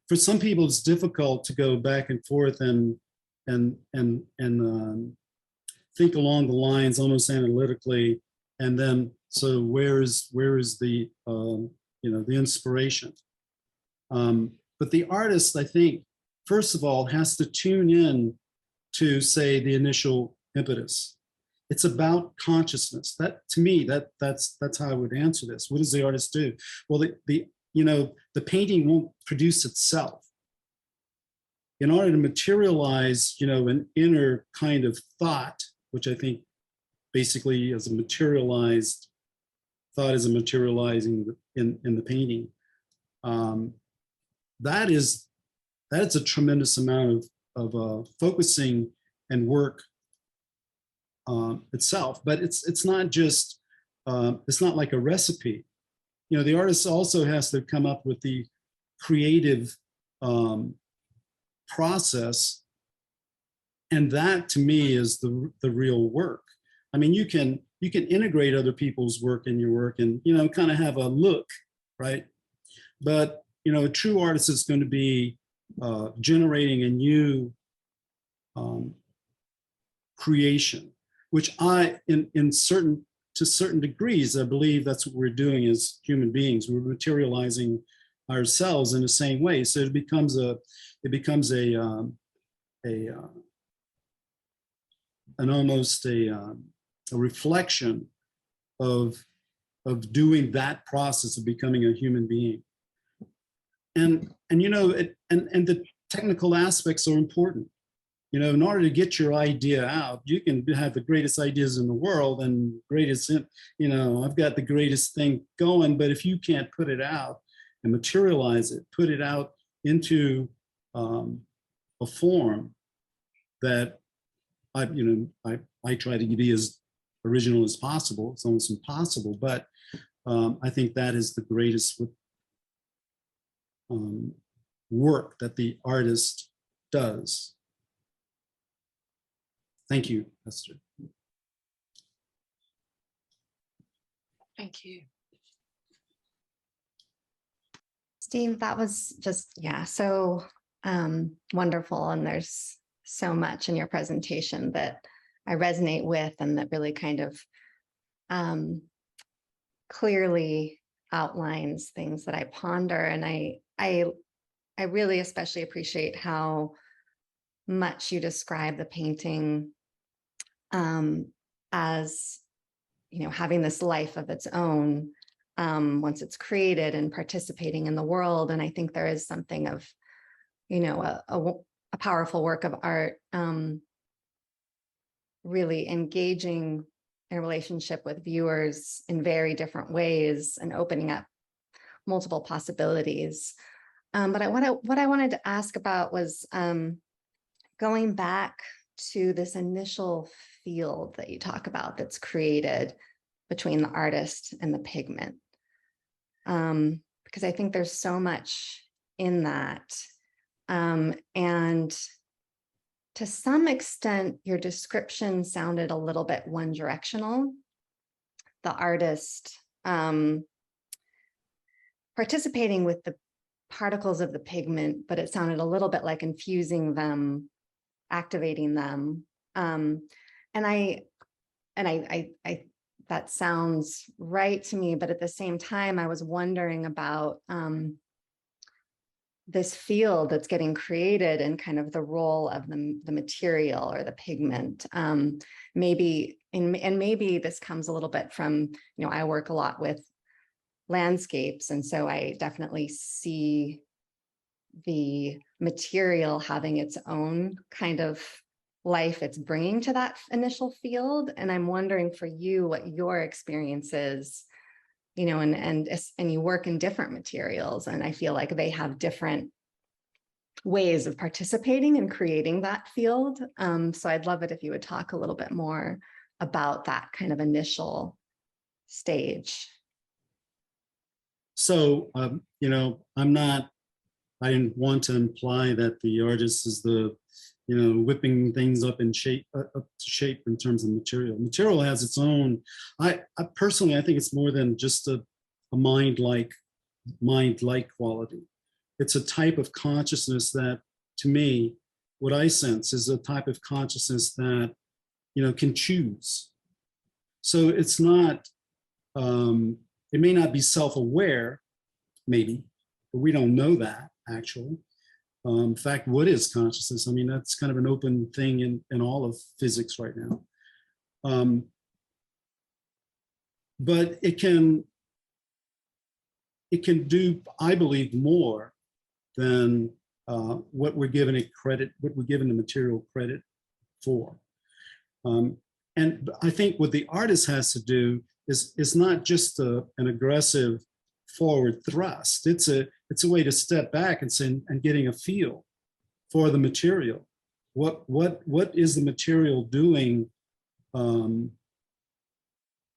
for some people, it's difficult to go back and forth and think along the lines almost analytically, and then so where is the the inspiration? But the artist, I think, first of all, has to tune in to, say, the initial impetus. It's about consciousness. That, to me, that's how I would answer this. What does the artist do? Well, the painting won't produce itself. In order to materialize, an inner kind of thought, which I think basically as a materialized thought is a materializing in the painting. That's a tremendous amount of focusing and work itself, but it's not just it's not like a recipe. The artist also has to come up with the creative process, and that to me is the real work. I mean, you can integrate other people's work in your work and kind of have a look, right? But a true artist is going to be generating a new creation, which to certain degrees, I believe that's what we're doing as human beings. We're materializing ourselves in the same way. So it becomes an almost a reflection of doing that process of becoming a human being. And the technical aspects are important. In order to get your idea out, you can have the greatest ideas in the world and greatest, I've got the greatest thing going, but if you can't put it out and materialize it, put it out into a form that I try to be as original as possible. It's almost impossible, but I think that is the greatest work that the artist does. Thank you, Hester. Thank you. Steve, that was just, so wonderful. And there's so much in your presentation that I resonate with and that really kind of clearly outlines things that I ponder. And I really especially appreciate how much you describe the painting as, having this life of its own once it's created and participating in the world. And I think there is something of, a powerful work of art really engaging in a relationship with viewers in very different ways and opening up multiple possibilities. But what I wanted to ask about was going back to this initial field that you talk about that's created between the artist and the pigment. Because I think there's so much in that. And to some extent, your description sounded a little bit one directional. The artist participating with the particles of the pigment, but it sounded a little bit like infusing them, activating them. And I that sounds right to me, but at the same time, I was wondering about this field that's getting created and kind of the role of the material or the pigment. Maybe this comes a little bit from, I work a lot with landscapes, and so I definitely see the material having its own kind of life it's bringing to that initial field. And I'm wondering for you what your experience is, and you work in different materials, and I feel like they have different ways of participating in creating that field. So I'd love it if you would talk a little bit more about that kind of initial stage. So, I didn't want to imply that the artist is the, whipping things up in shape, up to shape in terms of material. Material has its own, I personally, I think it's more than just a mind-like quality. It's a type of consciousness that, to me, what I sense is a type of consciousness that, can choose. So it's not, it may not be self-aware, maybe, but we don't know that actually. In fact, what is consciousness? I mean, that's kind of an open thing in all of physics right now. But it can do, I believe, more than what we're given it credit, what we're given the material credit for. And I think what the artist has to do is not just an aggressive forward thrust. It's a way to step back and getting a feel for the material. What is the material doing, and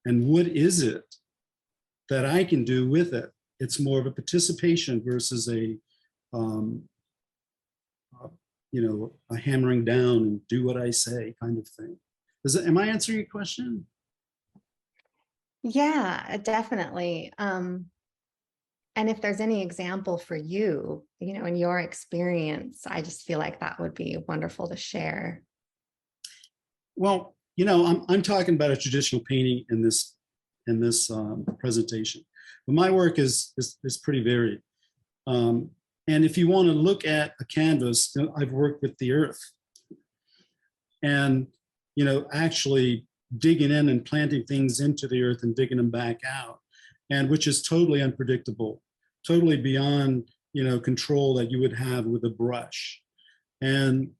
what is it that I can do with it? It's more of a participation versus a hammering down and do what I say kind of thing. Am I answering your question? Yeah, definitely. And if there's any example for you, in your experience, I just feel like that would be wonderful to share. Well, I'm talking about a traditional painting in this presentation, but my work is pretty varied. And if you want to look at a canvas, I've worked with the earth, and actually digging in and planting things into the earth and digging them back out, and which is totally unpredictable, totally beyond control that you would have with a brush. And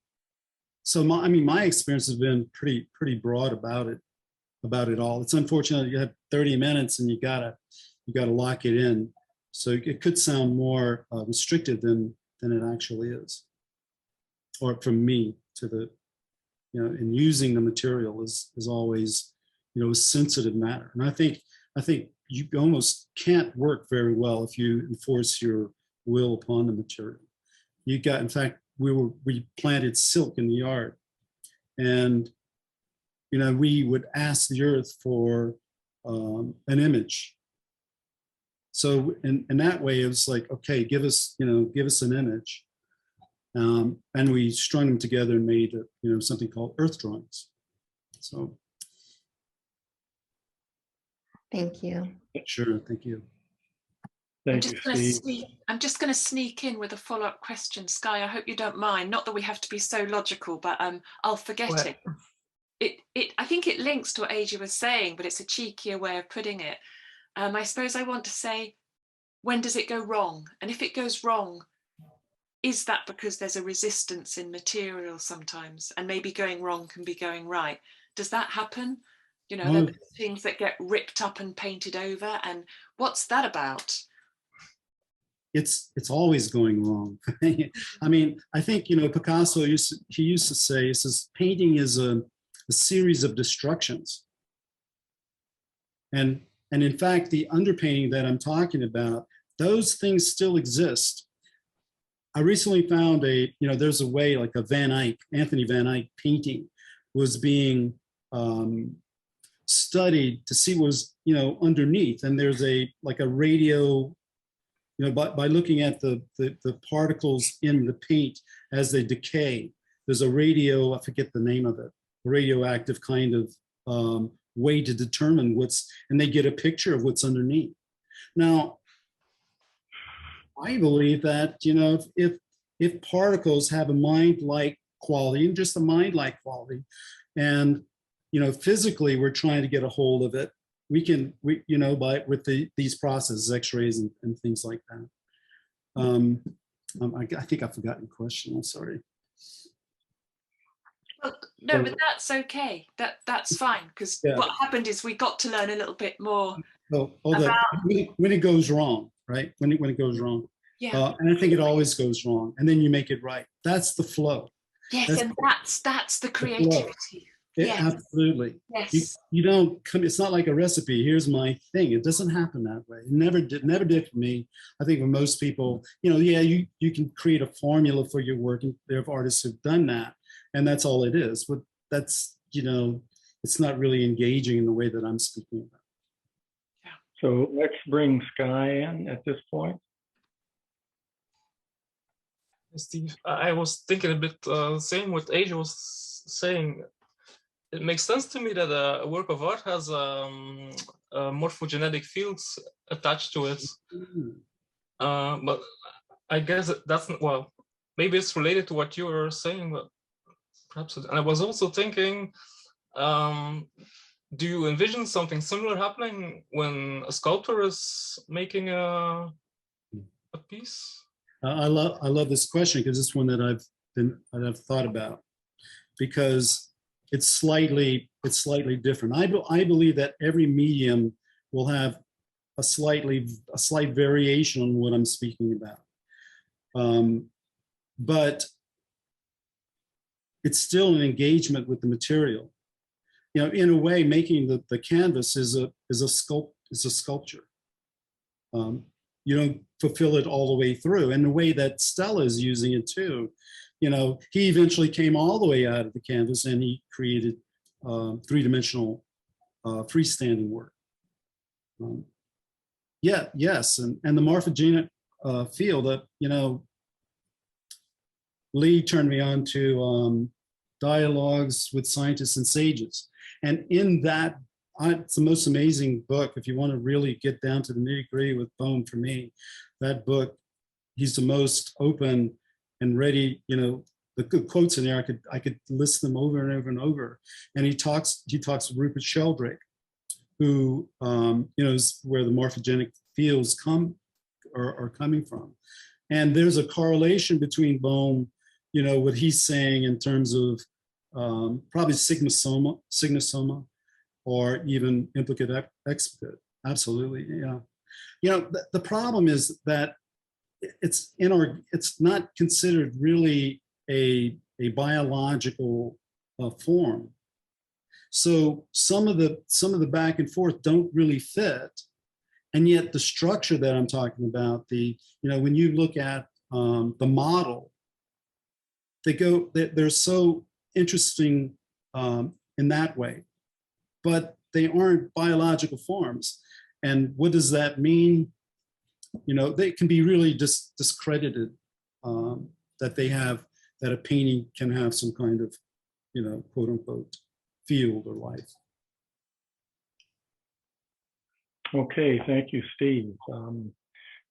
so my experience has been pretty broad about it all. It's unfortunate you have 30 minutes and you gotta lock it in. So it could sound more restricted than it actually is. Or from me to the, and using the material is always, a sensitive matter. And I think you almost can't work very well if you enforce your will upon the material. In fact, we planted silk in the yard, and we would ask the earth for an image. So in that way, it was like, okay, give us an image, and we strung them together and made something called earth drawings. So. Thank you. Sure, thank you. Thank you, Steve. I'm just going to sneak in with a follow-up question, Skye. I hope you don't mind. Not that we have to be so logical, but I'll forget it. I think it links to what Aja was saying, but it's a cheekier way of putting it. I suppose I want to say, when does it go wrong? And if it goes wrong, is that because there's a resistance in material sometimes, and maybe going wrong can be going right? Does that happen? The things that get ripped up and painted over, and what's that about? It's always going wrong. I mean, I think Picasso used to say, he says, painting is a series of destructions. And in fact, the underpainting that I'm talking about, those things still exist. I recently found there's a way like Anthony Van Eyck painting was being studied to see what was, underneath. And there's a radio, by looking at the particles in the paint as they decay, there's a I forget the name of it, radioactive kind of way to determine and they get a picture of what's underneath. Now, I believe that, if particles have a mind-like quality, and just a mind-like quality, and, physically we're trying to get a hold of it, we can, with these processes, X-rays and things like that. I think I've forgotten the question. I'm sorry. Well, no, but that's okay. That's fine, because what happened is we got to learn a little bit more about when it goes wrong, right? When it goes wrong. Yeah. And I think it always goes wrong, and then you make it right. That's the flow. Yes, that's the creativity. Yes. Absolutely. Yes. You don't come. It's not like a recipe. Here's my thing. It doesn't happen that way. It never did for me. I think for most people, you can create a formula for your work, and there are artists who've done that, and that's all it is. But that's it's not really engaging in the way that I'm speaking about. Yeah. So let's bring Sky in at this point. Steve, I was thinking a bit same what Asia was saying. It makes sense to me that a work of art has morphogenetic fields attached to it. But I guess that's not, well, maybe it's related to what you were saying, but perhaps. And I was also thinking, do you envision something similar happening when a sculptor is making a piece? I love this question, because it's one that I've thought about, because it's slightly different. I believe that every medium will have a slight variation on what I'm speaking about, but it's still an engagement with the material. In a way, making the canvas is a sculpture. You don't fulfill it all the way through, and the way that Stella is using it too. He eventually came all the way out of the canvas, and he created three-dimensional freestanding work. Yes, and the morphogenic field that, Lee turned me on to dialogues with scientists and sages. And in that, it's the most amazing book. If you want to really get down to the nitty-gritty with Bohm, for me, that book, he's the most open and ready, the good quotes in there, I could list them over and over and over. And he talks with Rupert Sheldrake, who is where the morphogenic fields are coming from. And there's a correlation between Bohm, what he's saying in terms of probably sigma soma, or even implicate explicate. Absolutely, yeah. The problem is that it's not considered really a biological form. So some of the back and forth don't really fit, and yet the structure that I'm talking about, when you look at the model, they're so interesting in that way, but they aren't biological forms. And what does that mean? They can be really discredited, that a painting can have some kind of, quote unquote, field or life. Okay, thank you, Steve.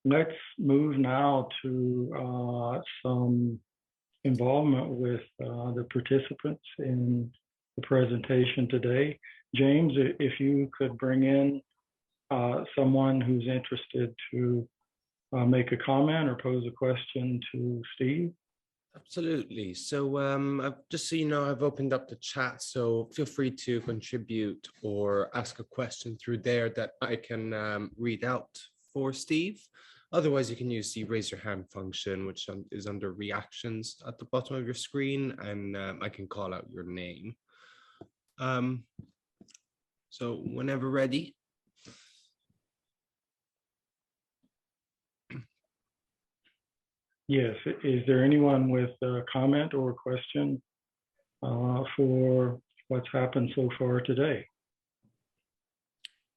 Let's move now to some involvement with the participants in the presentation today. James, if you could bring in someone who's interested to make a comment or pose a question to Steve. Absolutely. So just so you know, I've opened up the chat, so feel free to contribute or ask a question through there that I can read out for Steve. Otherwise, you can use the raise your hand function, which is under reactions at the bottom of your screen, and I can call out your name. So whenever ready. Yes, is there anyone with a comment or question for what's happened so far today?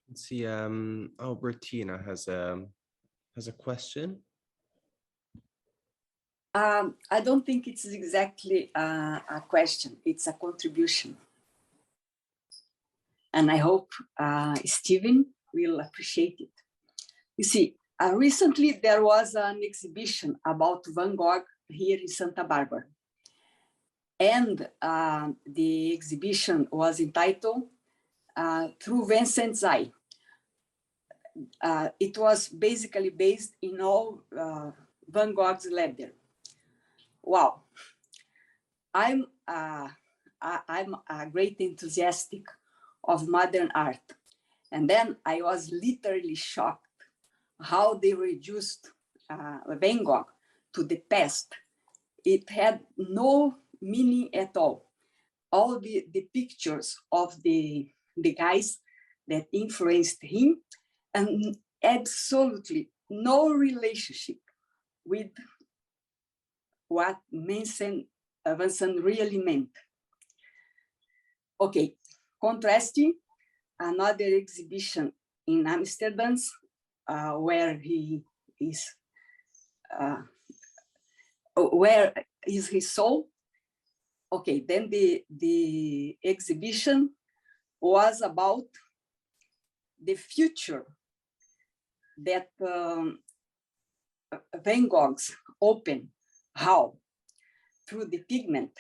Let's see, Albertina has a question. I don't think it's exactly a question, it's a contribution. And I hope Stephen will appreciate it. You see, recently there was an exhibition about Van Gogh here in Santa Barbara. And the exhibition was entitled Through Vincent's Eye. It was basically based in all Van Gogh's leather. Wow, I'm a great enthusiastic of modern art. And then I was literally shocked how they reduced Van Gogh to the past. It had no meaning at all. All the pictures of the guys that influenced him, and absolutely no relationship with what Vincent really meant. Okay, contrasting another exhibition in Amsterdam, where he is, where is his soul? Okay, then the exhibition was about the future that Van Gogh's open. How? Through the pigment.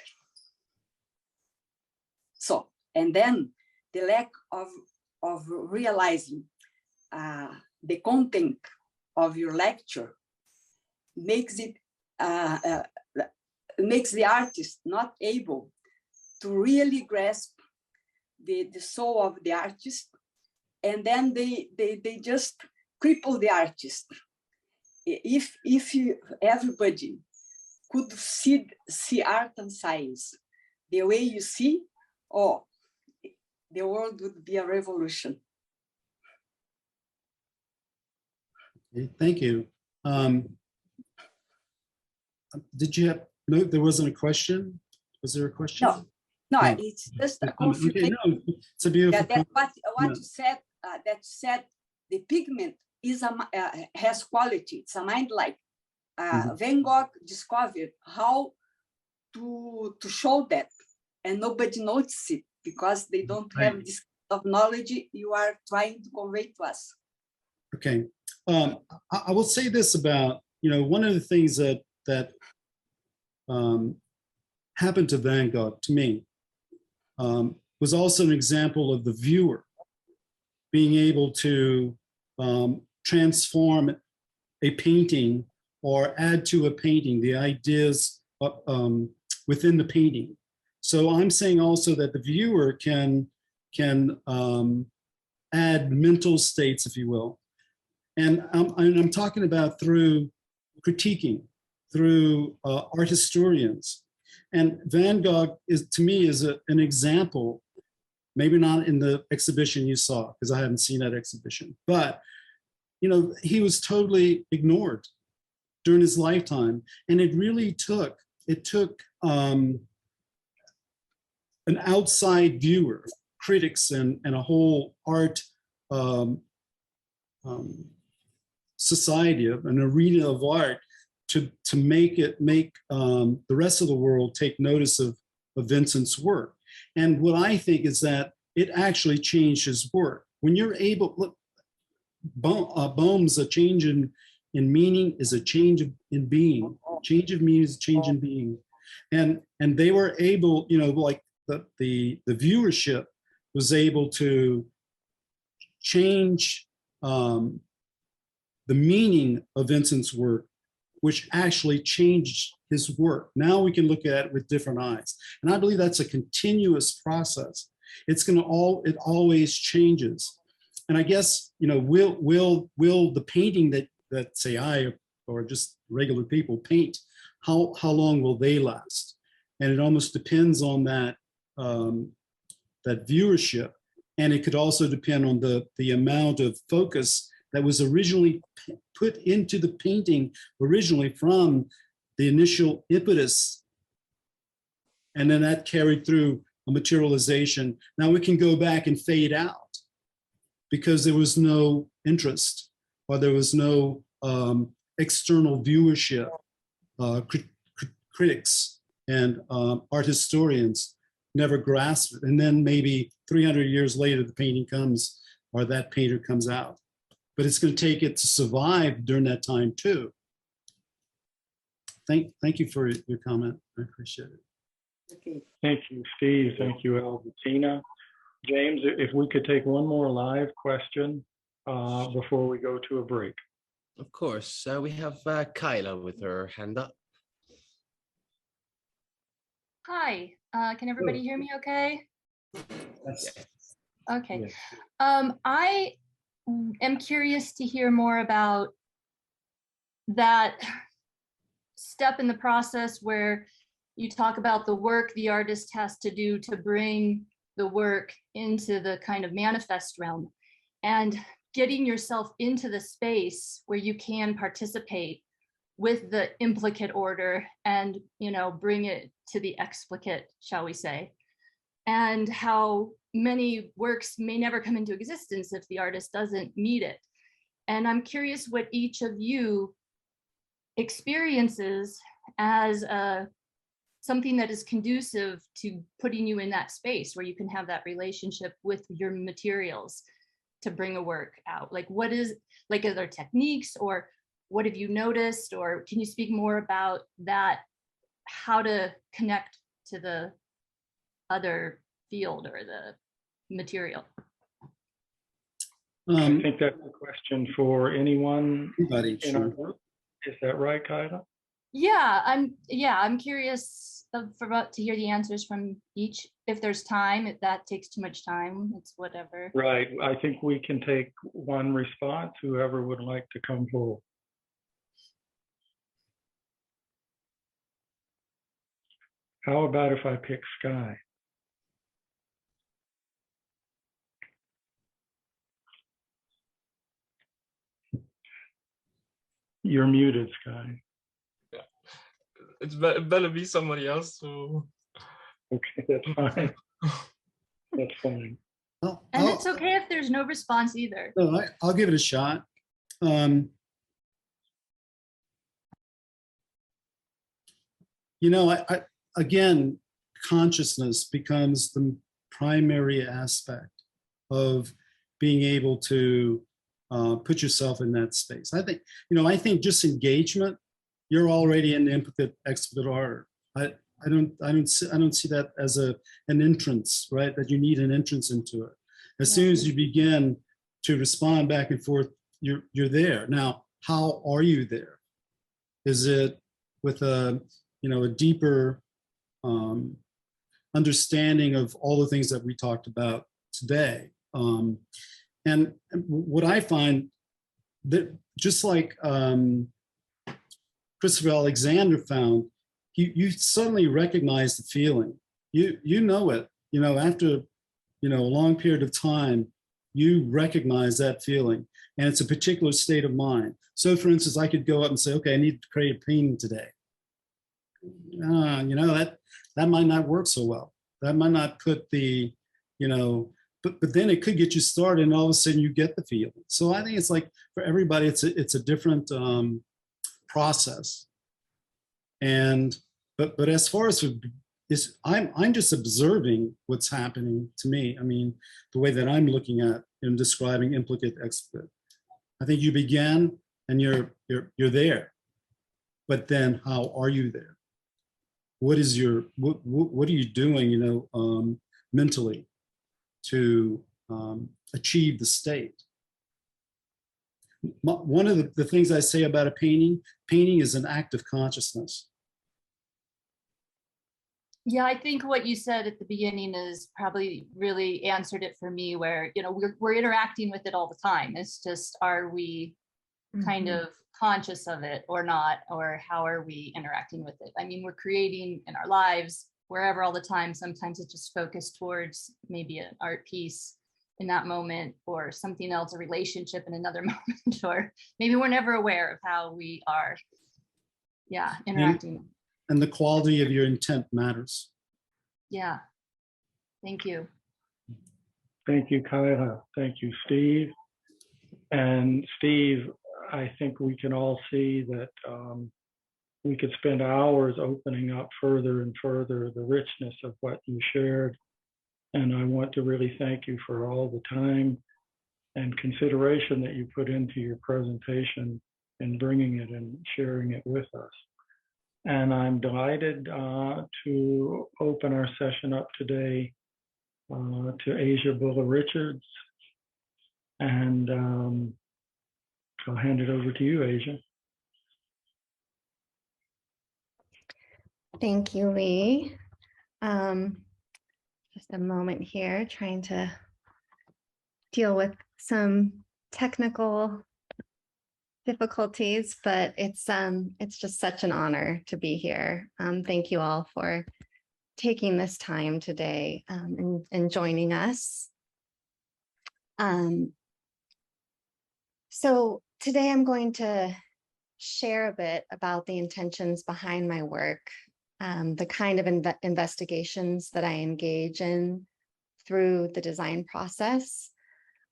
So, and then the lack of realizing the content of your lecture makes it makes the artist not able to really grasp the soul of the artist, and then they just cripple the artist. If everybody could see art and science the way you see, oh, the world would be a revolution. Okay, thank you. Did you have, no, there wasn't a question? Was there a question? No, it's just a confirmation. Okay, no, it's a beautiful. What you said, that said, the pigment is has quality. It's a mind like. Van Gogh discovered how to show that, and nobody noticed it because they don't have this of knowledge you are trying to convey to us. Okay, I will say this about, one of the things that happened to Van Gogh, to me, was also an example of the viewer being able to transform a painting or add to a painting the ideas within the painting. So I'm saying also that the viewer can add mental states, if you will. And I'm talking about through critiquing, through art historians. And Van Gogh is, to me, is an example, maybe not in the exhibition you saw, because I haven't seen that exhibition, but he was totally ignored during his lifetime. And it really took an outside viewer, critics and a whole art society, an arena of art to make the rest of the world take notice of Vincent's work. And what I think is that it actually changed his work. When you're able, look, Bohm's a change in meaning is a change in being. Change of meaning is a change in being. And they were able, like the viewership was able to change the meaning of Vincent's work, which actually changed his work. Now we can look at it with different eyes. And I believe that's a continuous process. It always changes. And I guess, will the painting that say I or just regular people paint, how long will they last? And it almost depends on that viewership. And it could also depend on the amount of focus that was originally put into the painting originally from the initial impetus, and then that carried through a materialization. Now we can go back and fade out because there was no interest or there was no external viewership. Critics and art historians never grasped it. And then maybe 300 years later, the painting comes or that painter comes out. But it's going to take it to survive during that time too. Thank you for your comment. I appreciate it. Okay. Thank you, Steve. Thank you, Albertina. James, if we could take one more live question before we go to a break. Of course. We have Kyla with her hand up. Hi, can everybody hear me okay? Yes. Okay. Yes. I am curious to hear more about that step in the process where you talk about the work the artist has to do to bring the work into the kind of manifest realm and getting yourself into the space where you can participate with the implicate order and, you know, bring it to the explicate, shall we say, and how many works may never come into existence if the artist doesn't meet it. And I'm curious what each of you experiences as something that is conducive to putting you in that space where you can have that relationship with your materials to bring a work out. Like, what is, like, are there techniques, or what have you noticed, or can you speak more about that, how to connect to the other field or the material? I think that's a question for anyone Everybody, in our sure. group. Is that right, Kyla? Yeah, I'm curious to hear the answers from each. If there's time, if that takes too much time, it's whatever. Right. I think we can take one response, whoever would like to come forward. How about if I pick Sky? You're muted, Sky. Yeah. It's better be somebody else. So. Okay, that's fine. That's fine. And it's okay if there's no response either. No, I'll give it a shot. You know, again, consciousness becomes the primary aspect of being able to put yourself in that space. I think, you know, I think just engagement, you're already in implicate explicate order. I don't see that as an entrance, right? That you need an entrance into it. As soon as you begin to respond back and forth, you're there. Now, how are you there? Is it with a, you know, a deeper understanding of all the things that we talked about today? And what I find that, just like Christopher Alexander found, you suddenly recognize the feeling. You know it. You know, after, you know, a long period of time, you recognize that feeling, and it's a particular state of mind. So, for instance, I could go up and say, "Okay, I need to create a painting today." You know, that might not work so well. That might not put the, you know, but then it could get you started, and all of a sudden you get the feeling. So I think it's like for everybody, it's a different process. And but as far as I'm just observing what's happening to me. I mean, the way that I'm looking at and describing implicate explicate. I think you begin and you're there, but then how are you there? What is your what are you doing? You know, mentally to achieve the state. One of the things I say about a painting is an act of consciousness. Yeah, I think what you said at the beginning is probably really answered it for me, where, you know, we're interacting with it all the time. It's just, are we kind of conscious of it or not, or how are we interacting with it? I mean, we're creating in our lives wherever all the time. Sometimes it's just focused towards maybe an art piece in that moment, or something else, a relationship in another moment, or maybe we're never aware of how we are Yeah, interacting. And the quality of your intent matters. Yeah. Thank you. Thank you, Kyla. Thank you, Steve. And Steve, I think we can all see that we could spend hours opening up further and further the richness of what you shared. And I want to really thank you for all the time and consideration that you put into your presentation and bringing it and sharing it with us. And I'm delighted to open our session up today to Asia Bulla-Richards. And I'll hand it over to you, Asia. Thank you, Lee. Just a moment here, trying to deal with some technical difficulties, but it's just such an honor to be here. Thank you all for taking this time today and joining us. So today I'm going to share a bit about the intentions behind my work, the kind of investigations that I engage in through the design process,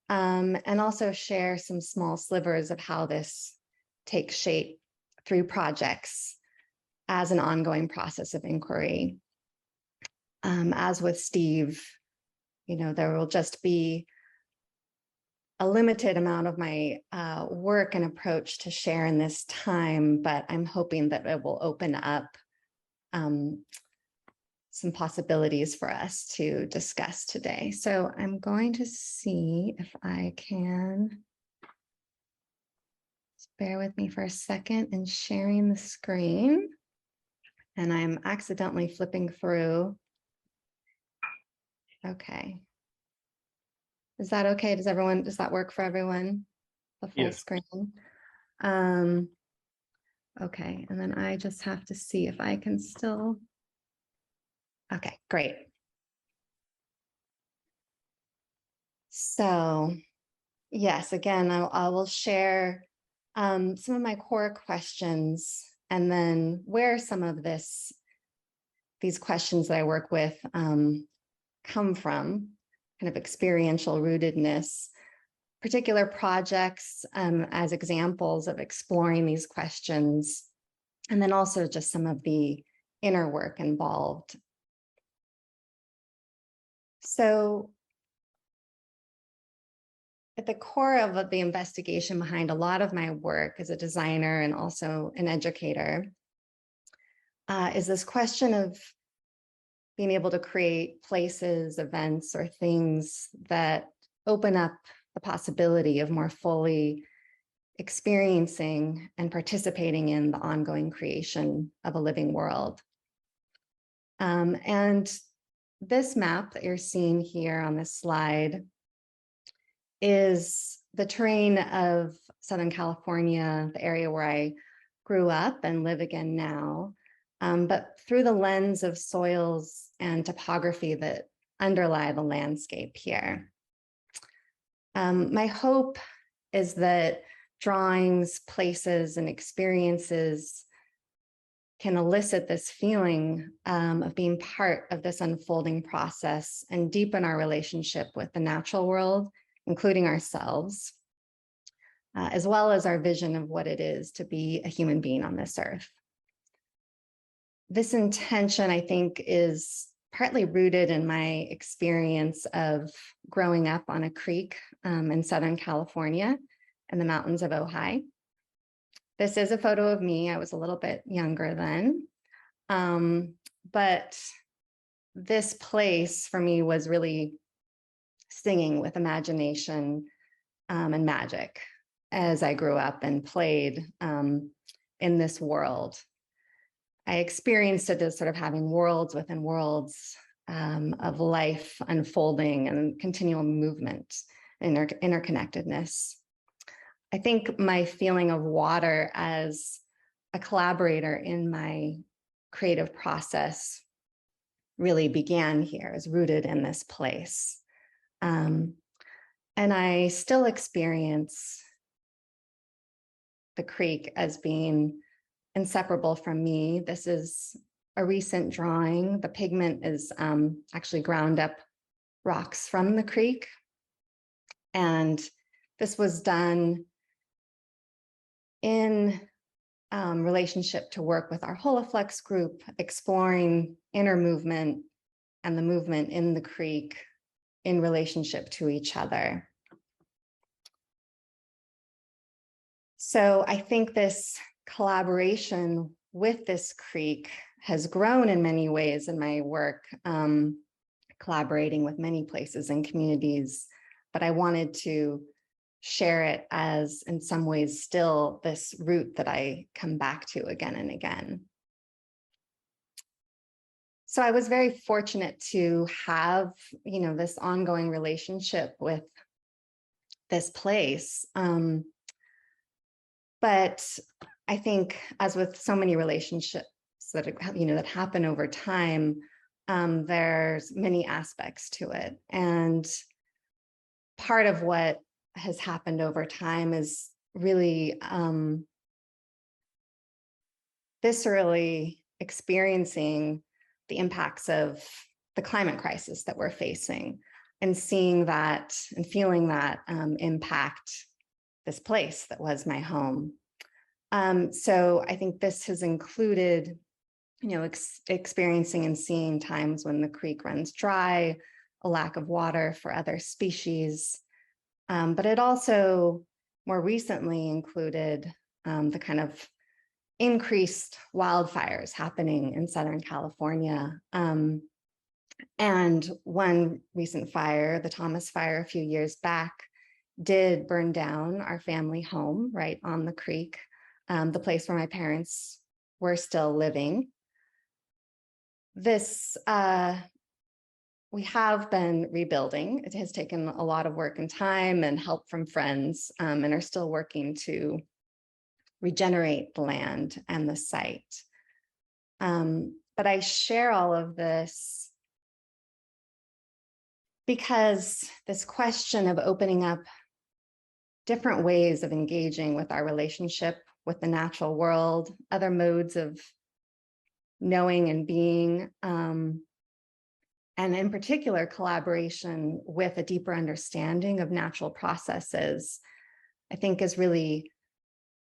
and also share some small slivers of how this takes shape through projects as an ongoing process of inquiry. As with Steve, there will just be a limited amount of my work and approach to share in this time, but I'm hoping that it will open up some possibilities for us to discuss today. So I'm going to see if I can, just bear with me for a second in sharing the screen. And I'm accidentally flipping through. Okay. Is that okay? Does that work for everyone? The full Yes. screen? Okay, and then I just have to see if I can still. Okay, great. So yes, again, I will share some of my core questions and then where some of these questions that I work with come from, kind of experiential rootedness, particular projects as examples of exploring these questions, and then also just some of the inner work involved. So at the core of the investigation behind a lot of my work as a designer and also an educator is this question of being able to create places, events, or things that open up the possibility of more fully experiencing and participating in the ongoing creation of a living world. And this map that you're seeing here on this slide is the terrain of Southern California, the area where I grew up and live again now, but through the lens of soils and topography that underlie the landscape here. My hope is that drawings, places, and experiences can elicit this feeling of being part of this unfolding process and deepen our relationship with the natural world, including ourselves, as well as our vision of what it is to be a human being on this earth. This intention, I think, is partly rooted in my experience of growing up on a creek in Southern California in the mountains of Ojai. This is a photo of me. I was a little bit younger then, but this place for me was really singing with imagination and magic as I grew up and played in this world. I experienced it as sort of having worlds within worlds of life unfolding and continual movement, interconnectedness. I think my feeling of water as a collaborator in my creative process really began here, is rooted in this place. And I still experience the creek as being inseparable from me. This is a recent drawing. The pigment is actually ground up rocks from the creek. And this was done in relationship to work with our Holoflex group, exploring inner movement and the movement in the creek in relationship to each other. So I think this collaboration with this creek has grown in many ways in my work, collaborating with many places and communities, but I wanted to share it as, in some ways, still this root that I come back to again and again. So I was very fortunate to have, this ongoing relationship with this place. But I think, as with so many relationships that that happen over time, there's many aspects to it. And part of what has happened over time is really viscerally experiencing the impacts of the climate crisis that we're facing, and seeing that and feeling that impact this place that was my home. So I think this has included, experiencing and seeing times when the creek runs dry, a lack of water for other species. But it also more recently included the kind of increased wildfires happening in Southern California. And one recent fire, the Thomas Fire a few years back, did burn down our family home right on the creek, the place where my parents were still living. This, we have been rebuilding. It has taken a lot of work and time and help from friends, and are still working to regenerate the land and the site. But I share all of this because this question of opening up different ways of engaging with our relationship with the natural world, other modes of knowing and being, and in particular, collaboration with a deeper understanding of natural processes, I think is really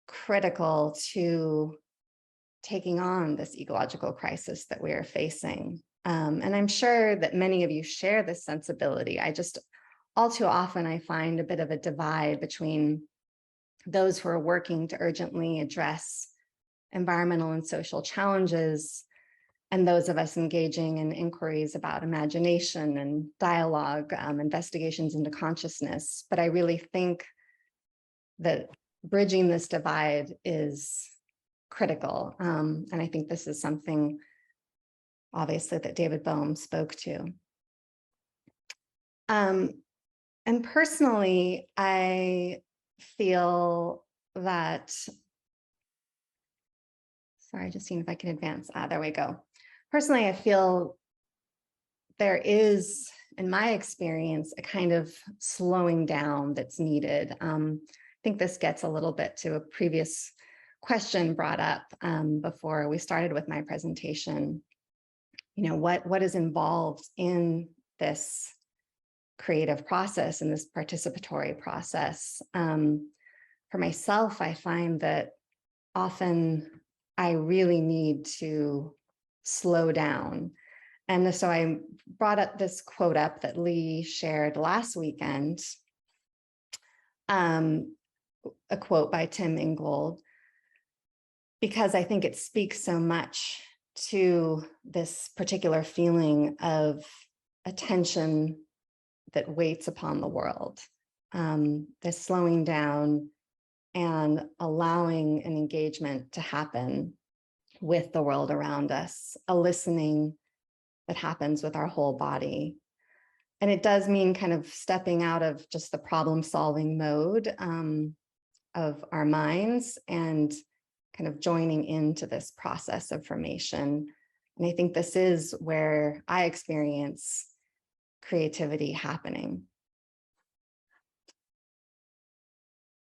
critical to taking on this ecological crisis that we are facing. And I'm sure that many of you share this sensibility. All too often, I find a bit of a divide between those who are working to urgently address environmental and social challenges and those of us engaging in inquiries about imagination and dialogue, investigations into consciousness. But I really think that bridging this divide is critical. And I think this is something, obviously, that David Bohm spoke to. And personally, I feel that, sorry, just seeing if I can advance. There we go. Personally, I feel there is, in my experience, a kind of slowing down that's needed. I think this gets a little bit to a previous question brought up before we started with my presentation. What is involved in this creative process and this participatory process? For myself, I find that often I really need to slow down. And so I brought up this quote up that Lee shared last weekend, a quote by Tim Ingold, because I think it speaks so much to this particular feeling of attention that waits upon the world, this slowing down and allowing an engagement to happen with the world around us, a listening that happens with our whole body. And it does mean kind of stepping out of just the problem-solving mode of our minds and kind of joining into this process of formation. And I think this is where I experience creativity happening.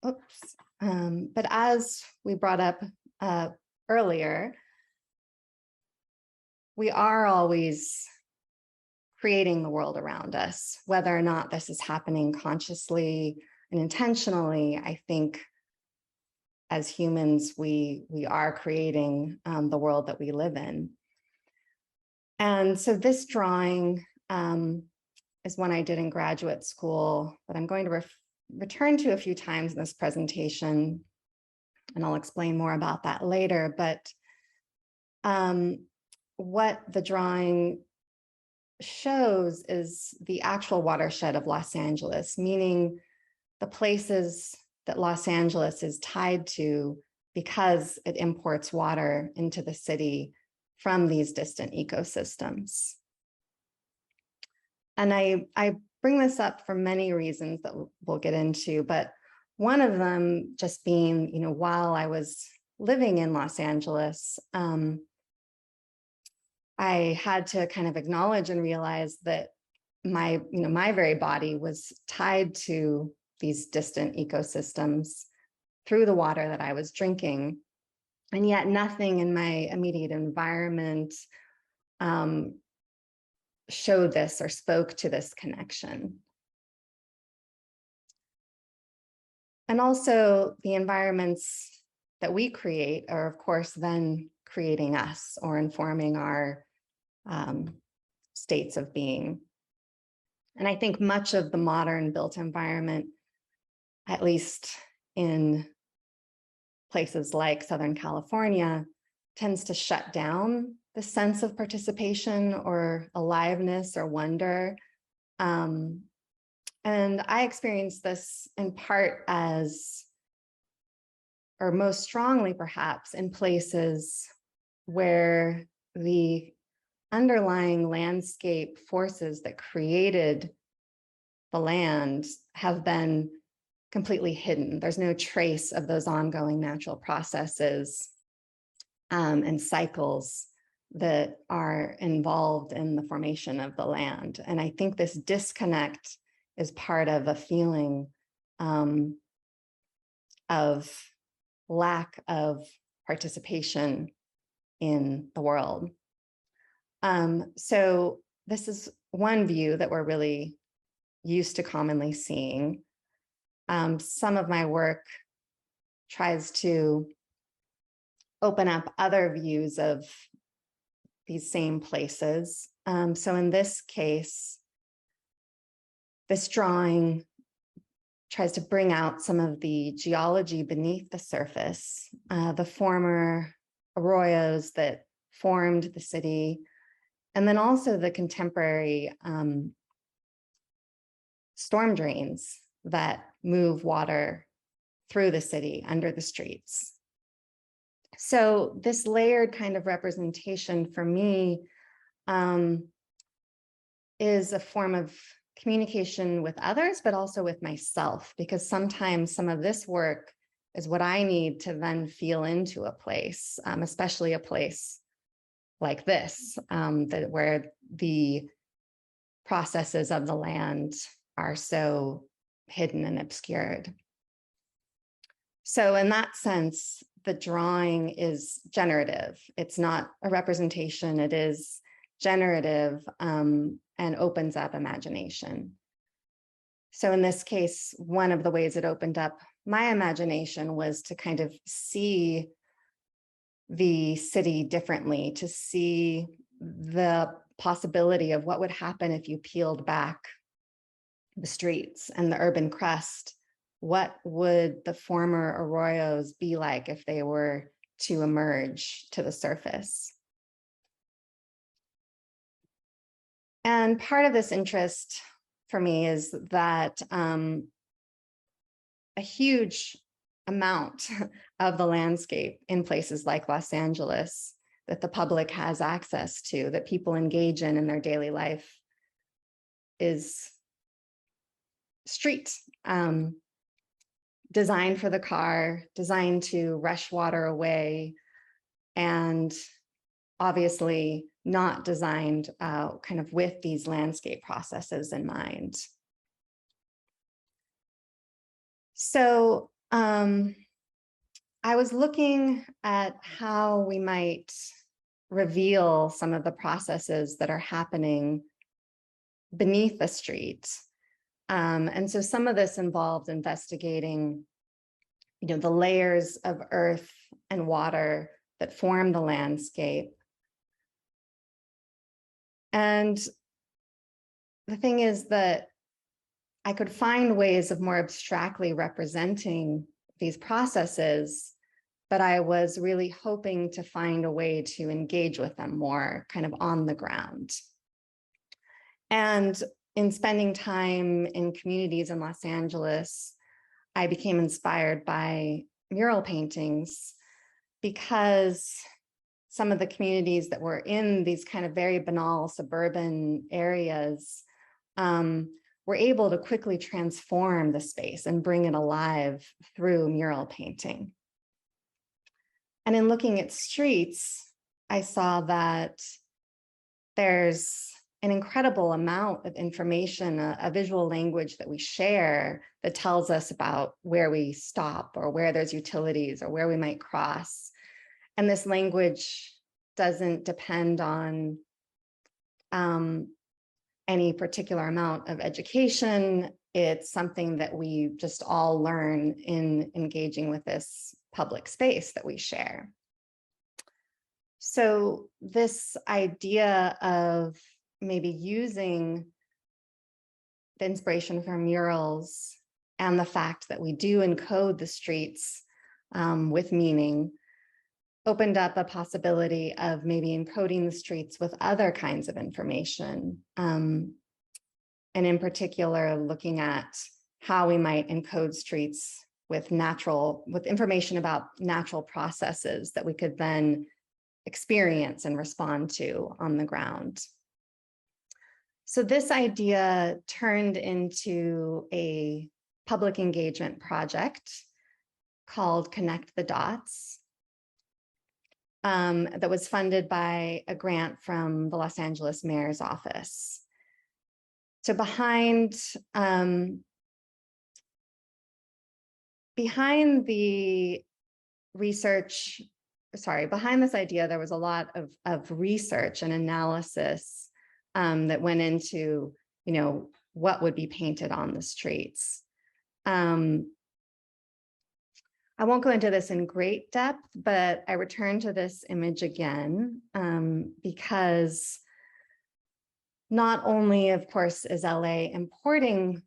Oops. But as we brought up earlier, we are always creating the world around us, whether or not this is happening consciously and intentionally. I think as humans, we are creating the world that we live in. And so this drawing is one I did in graduate school, but I'm going to return to a few times in this presentation, and I'll explain more about that later. But what the drawing shows is the actual watershed of Los Angeles, meaning the places that Los Angeles is tied to because it imports water into the city from these distant ecosystems. And I bring this up for many reasons that we'll get into, but one of them just being, while I was living in Los Angeles, I had to kind of acknowledge and realize that my very body was tied to these distant ecosystems through the water that I was drinking. And yet nothing in my immediate environment showed this or spoke to this connection. And also the environments that we create are, of course, then creating us or informing our states of being. And I think much of the modern built environment, at least in places like Southern California, tends to shut down the sense of participation or aliveness or wonder. And I experienced this in part as, or most strongly perhaps, in places where the underlying landscape forces that created the land have been completely hidden. There's no trace of those ongoing natural processes and cycles that are involved in the formation of the land. And I think this disconnect is part of a feeling of lack of participation in the world. So this is one view that we're really used to commonly seeing. Some of my work tries to open up other views of these same places. So in this case, this drawing tries to bring out some of the geology beneath the surface, the former arroyos that formed the city, and then also the contemporary storm drains that move water through the city under the streets. So this layered kind of representation for me is a form of communication with others, but also with myself, because sometimes some of this work is what I need to then feel into a place, especially a place like this, where the processes of the land are so hidden and obscured. So in that sense, the drawing is generative. It's not a representation, it is generative and opens up imagination. So in this case, one of the ways it opened up my imagination was to kind of see the city differently, to see the possibility of what would happen if you peeled back the streets and the urban crust. What would the former arroyos be like if they were to emerge to the surface? And part of this interest for me is that a huge amount of the landscape in places like Los Angeles that the public has access to, that people engage in their daily life, is street, designed for the car, designed to rush water away, and obviously not designed kind of with these landscape processes in mind. So I was looking at how we might reveal some of the processes that are happening beneath the street. And so some of this involved investigating, the layers of earth and water that form the landscape. And the thing is that I could find ways of more abstractly representing these processes, but I was really hoping to find a way to engage with them more kind of on the ground. And in spending time in communities in Los Angeles, I became inspired by mural paintings because some of the communities that were in these kind of very banal suburban areas were able to quickly transform the space and bring it alive through mural painting. And in looking at streets, I saw that there's an incredible amount of information, a visual language that we share that tells us about where we stop or where there's utilities or where we might cross. And this language doesn't depend on any particular amount of education. It's something that we just all learn in engaging with this public space that we share. So this idea of maybe using the inspiration from murals and the fact that we do encode the streets with meaning opened up a possibility of maybe encoding the streets with other kinds of information. And in particular, looking at how we might encode streets with information about natural processes that we could then experience and respond to on the ground. So this idea turned into a public engagement project called Connect the Dots, that was funded by a grant from the Los Angeles Mayor's office. So behind the research, behind this idea, there was a lot of research and analysis that went into, what would be painted on the streets. I won't go into this in great depth, but I return to this image again because not only, of course, is LA importing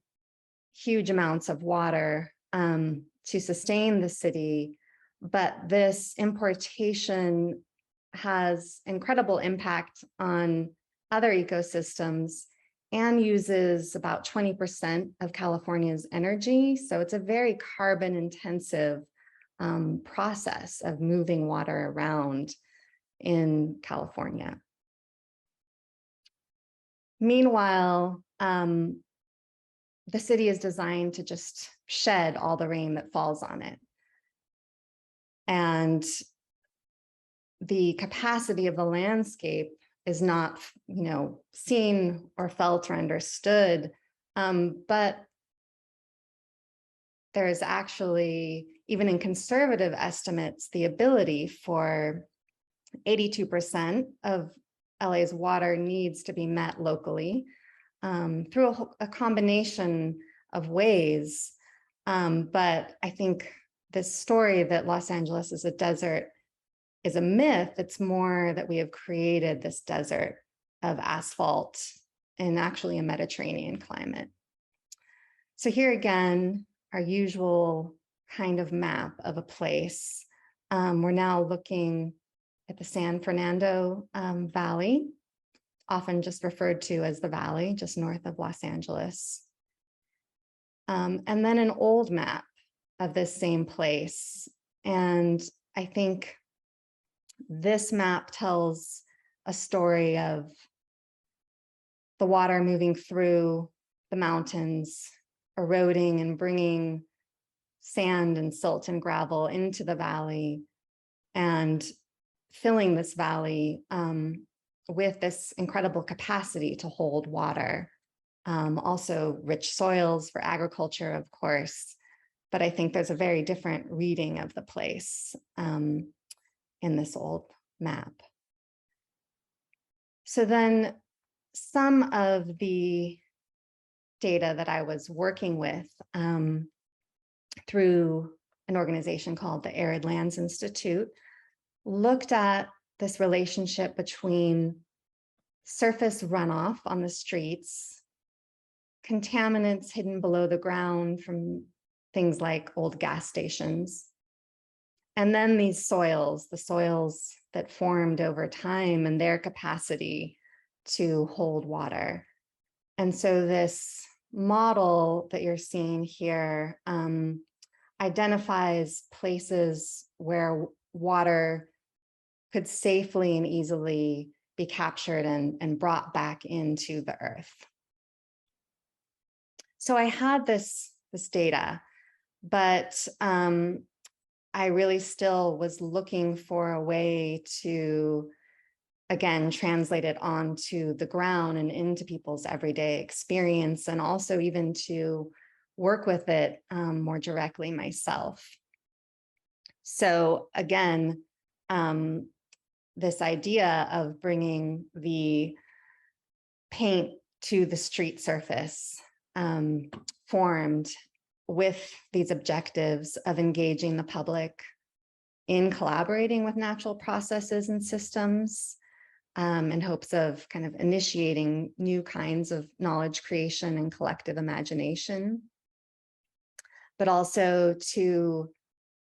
huge amounts of water to sustain the city, but this importation has incredible impact on other ecosystems and uses about 20% of California's energy. So it's a very carbon intensive process of moving water around in California. Meanwhile, the city is designed to just shed all the rain that falls on it. And the capacity of the landscape is not, seen or felt or understood, but there is actually, even in conservative estimates, the ability for 82% of LA's water needs to be met locally through a combination of ways. But I think this story that Los Angeles is a desert is a myth. It's more that we have created this desert of asphalt in actually a Mediterranean climate. So here again, our usual kind of map of a place. We're now looking at the San Fernando Valley, often just referred to as the Valley, just north of Los Angeles. And then an old map of this same place. And I think this map tells a story of the water moving through the mountains, eroding and bringing sand and silt and gravel into the valley and filling this valley with this incredible capacity to hold water. Also rich soils for agriculture, of course, but I think there's a very different reading of the place in this old map. So then some of the data that I was working with through an organization called the Arid Lands Institute looked at this relationship between surface runoff on the streets, contaminants hidden below the ground from things like old gas stations, and then these soils, the soils that formed over time and their capacity to hold water. And so this model that you're seeing here identifies places where water could safely and easily be captured and brought back into the earth. So I had this data, but I really still was looking for a way to, again, translate it onto the ground and into people's everyday experience, and also even to work with it more directly myself. So again, this idea of bringing the paint to the street surface formed with these objectives of engaging the public in collaborating with natural processes and systems in hopes of kind of initiating new kinds of knowledge creation and collective imagination, but also to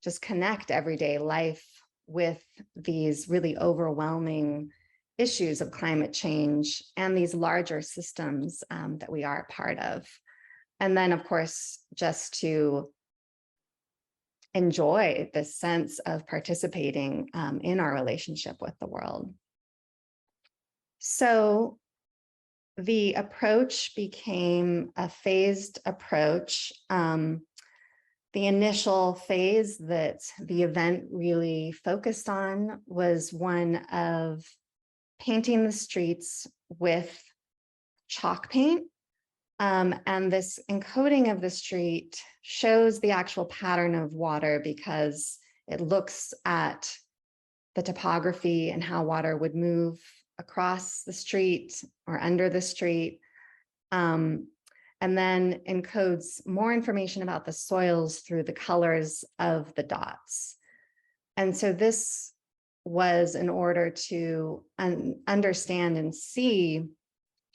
just connect everyday life with these really overwhelming issues of climate change and these larger systems that we are a part of. And then, of course, just to enjoy this sense of participating in our relationship with the world. So the approach became a phased approach. The initial phase that the event really focused on was one of painting the streets with chalk paint. And this encoding of the street shows the actual pattern of water because it looks at the topography and how water would move across the street or under the street. And then encodes more information about the soils through the colors of the dots. And so this was in order to understand and see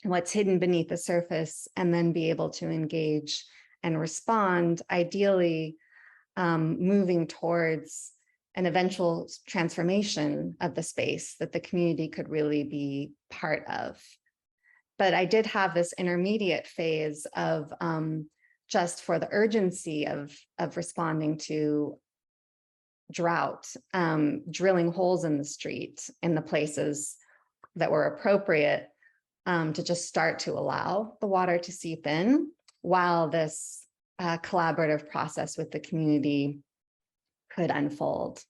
what's hidden beneath the surface and then be able to engage and respond, ideally moving towards an eventual transformation of the space that the community could really be part of. But I did have this intermediate phase of just for the urgency of responding to drought, drilling holes in the street in the places that were appropriate to just start to allow the water to seep in while this collaborative process with the community could unfold.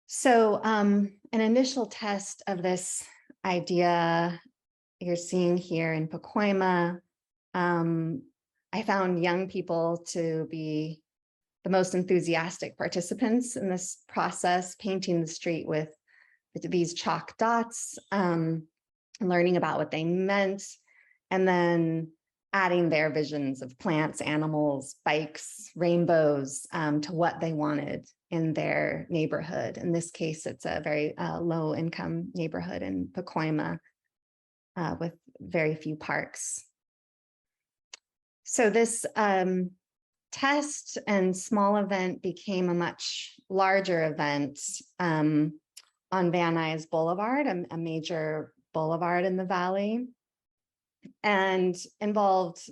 So an initial test of this idea you're seeing here in Pacoima, I found young people to be the most enthusiastic participants in this process, painting the street with these chalk dots, learning about what they meant, and then adding their visions of plants, animals, bikes, rainbows to what they wanted in their neighborhood. In this case, it's a very low income neighborhood in Pacoima with very few parks. So this test and small event became a much larger event on Van Nuys Boulevard, a major boulevard in the valley, and involved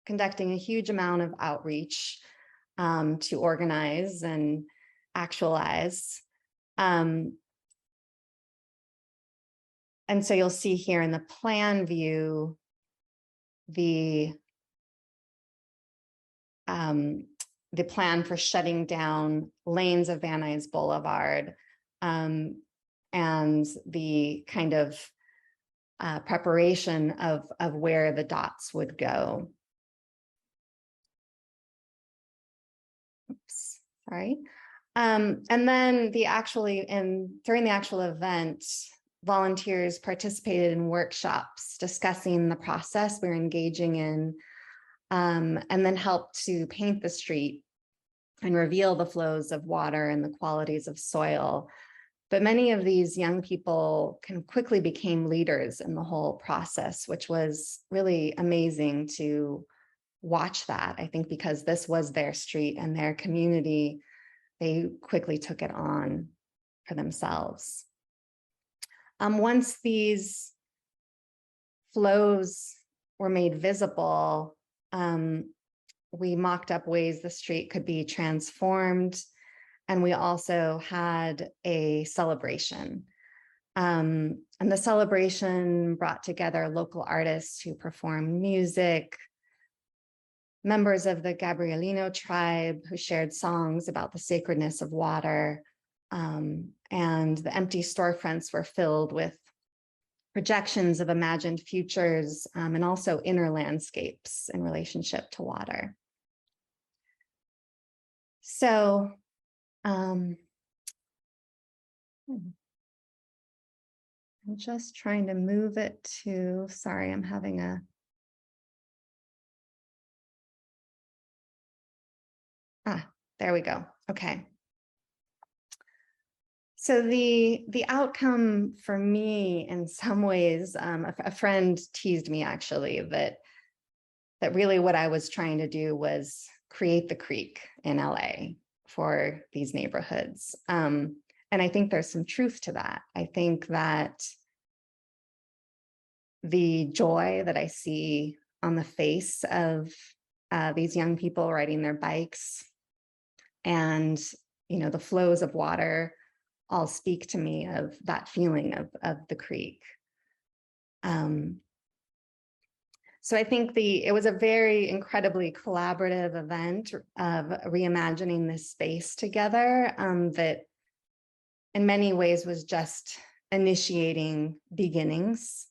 conducting a huge amount of outreach to organize and actualize. And so you'll see here in the plan view, the plan for shutting down lanes of Van Nuys Boulevard and the kind of preparation of where the dots would go. Sorry. And then during the actual event, volunteers participated in workshops discussing the process we're engaging in, and then helped to paint the street and reveal the flows of water and the qualities of soil. But many of these young people quickly became leaders in the whole process, which was really amazing to watch that. I think because this was their street and their community, they quickly took it on for themselves. Once these flows were made visible, we mocked up ways the street could be transformed. And we also had a celebration. And the celebration brought together local artists who performed music, members of the Gabrielino tribe who shared songs about the sacredness of water, and the empty storefronts were filled with projections of imagined futures, and also inner landscapes in relationship to water. So, I'm just trying to move it to, sorry, I'm having a, there we go. Okay. So the outcome for me, in some ways, a friend teased me actually that really what I was trying to do was create the creek in LA for these neighborhoods. And I think there's some truth to that. I think that the joy that I see on the face of these young people riding their bikes and, the flows of water all speak to me of that feeling of the creek. So I think it was a very incredibly collaborative event of reimagining this space together, that in many ways was just initiating beginnings.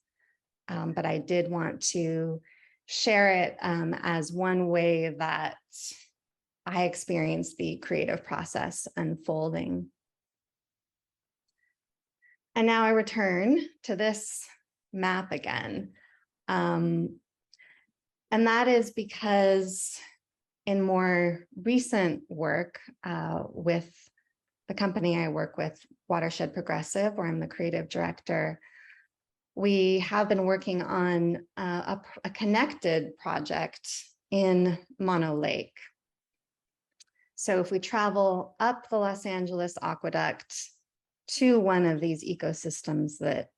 But I did want to share it as one way that I experienced the creative process unfolding. And now I return to this map again. And that is because in more recent work with the company I work with, Watershed Progressive, where I'm the creative director, we have been working on a connected project in Mono Lake. So if we travel up the Los Angeles Aqueduct to one of these ecosystems that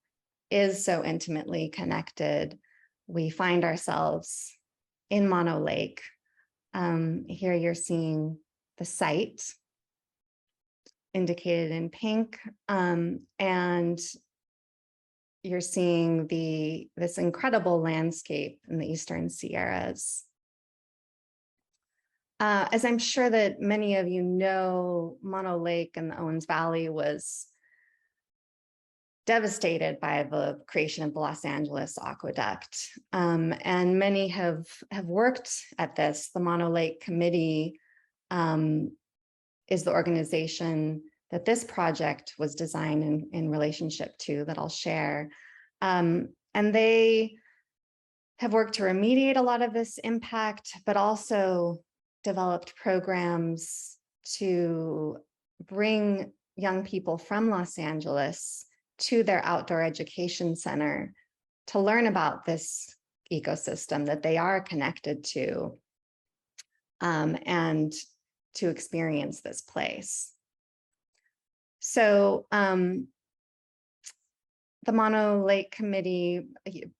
is so intimately connected, we find ourselves in Mono Lake. Here you're seeing the site indicated in pink, and you're seeing this incredible landscape in the Eastern Sierras. As I'm sure that many of you know, Mono Lake and the Owens Valley was devastated by the creation of the Los Angeles Aqueduct. And many have worked at this. The Mono Lake Committee is the organization that this project was designed in relationship to, that I'll share. And they have worked to remediate a lot of this impact, but also developed programs to bring young people from Los Angeles to their outdoor education center to learn about this ecosystem that they are connected to, and to experience this place. So the Mono Lake Committee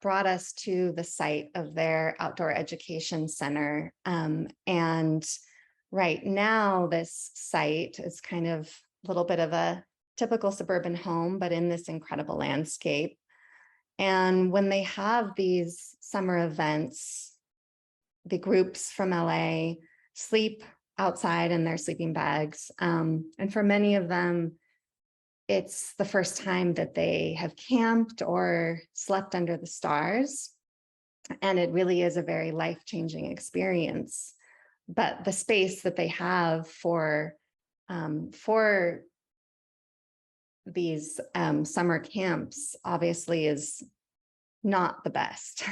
brought us to the site of their outdoor education center. And right now, this site is kind of a little bit of a typical suburban home, but in this incredible landscape. And when they have these summer events, the groups from LA sleep outside in their sleeping bags. And for many of them, it's the first time that they have camped or slept under the stars. And it really is a very life-changing experience. But the space that they have for for these summer camps obviously is not the best.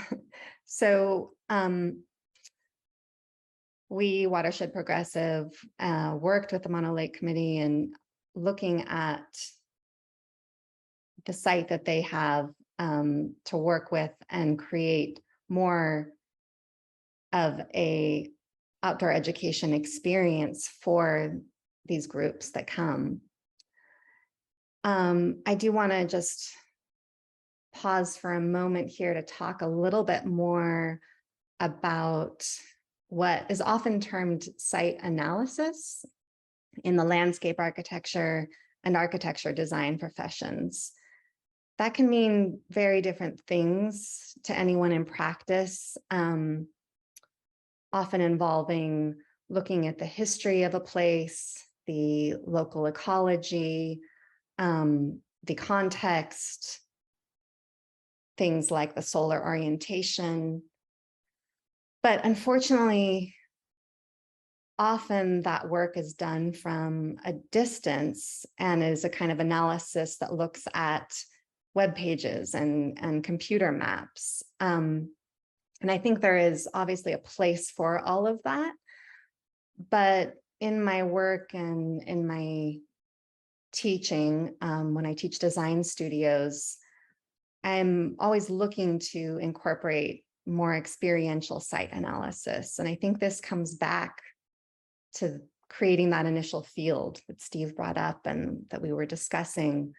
So we, Watershed Progressive, worked with the Mono Lake Committee and looking at the site that they have to work with and create more of a outdoor education experience for these groups that come. I do want to just pause for a moment here to talk a little bit more about what is often termed site analysis in the landscape architecture and architecture design professions. That can mean very different things to anyone in practice, often involving looking at the history of a place, the local ecology, the context, things like the solar orientation. But unfortunately, often that work is done from a distance and is a kind of analysis that looks at web pages and computer maps. And I think there is obviously a place for all of that. But in my work and in my teaching, when I teach design studios, I'm always looking to incorporate more experiential site analysis. And I think this comes back to creating that initial field that Steve brought up and that we were discussing,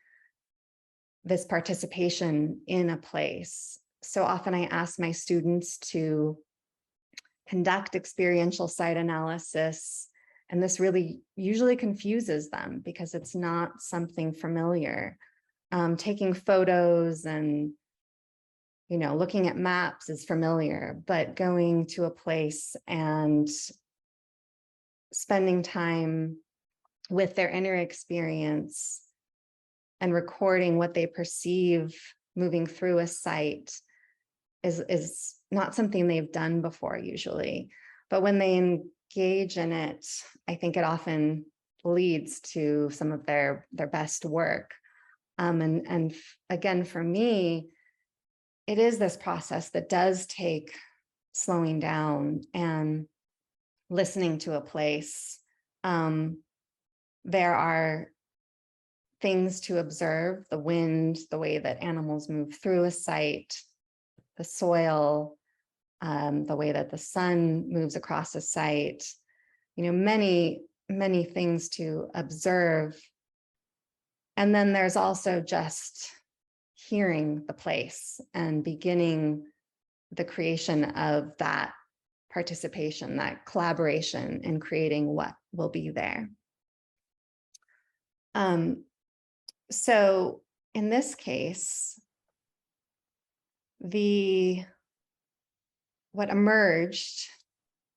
this participation in a place. So often I ask my students to conduct experiential site analysis, and this really usually confuses them because it's not something familiar. Taking photos and looking at maps is familiar, but going to a place and spending time with their inner experience and recording what they perceive moving through a site is not something they've done before usually. But when they engage in it, I think it often leads to some of their best work. And again, for me, it is this process that does take slowing down and listening to a place. There are things to observe: the wind, the way that animals move through a site, the soil, the way that the sun moves across a site, many, many things to observe. And then there's also just hearing the place and beginning the creation of that participation, that collaboration in creating what will be there. So in this case, what emerged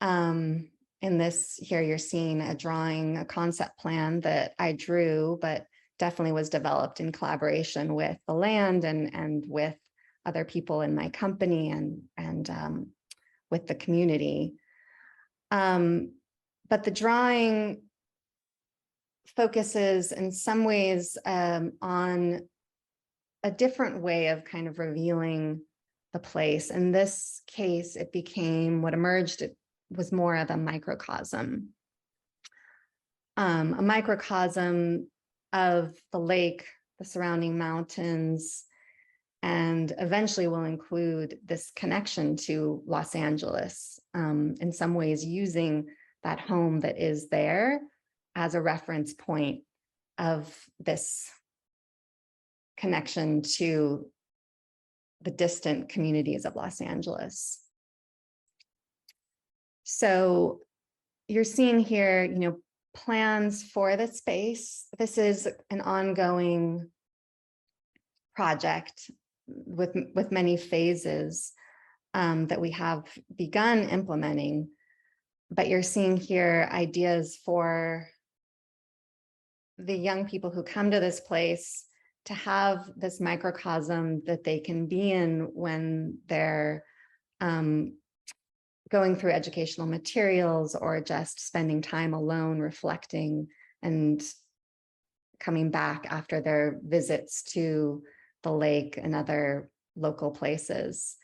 in this, here you're seeing a drawing, a concept plan that I drew, but definitely was developed in collaboration with the land and with other people in my company and with the community. But the drawing focuses in some ways on a different way of kind of revealing the place. In this case, it became what emerged, it was more of a microcosm. A microcosm of the lake, the surrounding mountains, and eventually will include this connection to Los Angeles, in some ways using that home that is there as a reference point of this connection to the distant communities of Los Angeles. So you're seeing here, plans for the space. This is an ongoing project with many phases that we have begun implementing, but you're seeing here ideas for the young people who come to this place to have this microcosm that they can be in when they're going through educational materials or just spending time alone reflecting and coming back after their visits to the lake and other local places.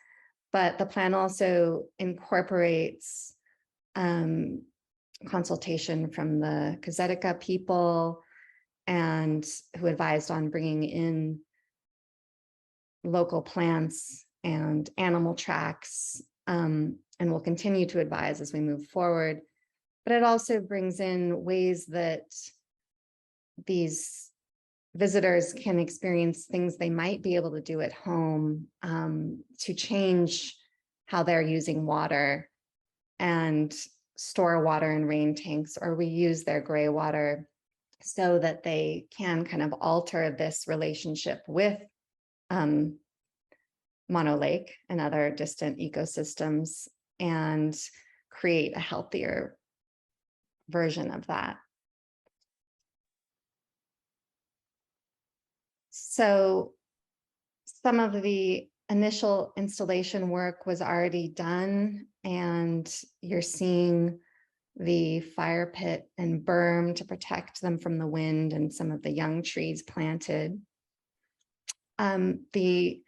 But the plan also incorporates consultation from the Gazetica people, and who advised on bringing in local plants and animal tracks, and will continue to advise as we move forward. But it also brings in ways that these visitors can experience things they might be able to do at home, to change how they're using water and store water in rain tanks or reuse their gray water, so that they can kind of alter this relationship with Mono Lake and other distant ecosystems and create a healthier version of that. So some of the initial installation work was already done, and you're seeing the fire pit and berm to protect them from the wind and some of the young trees planted. The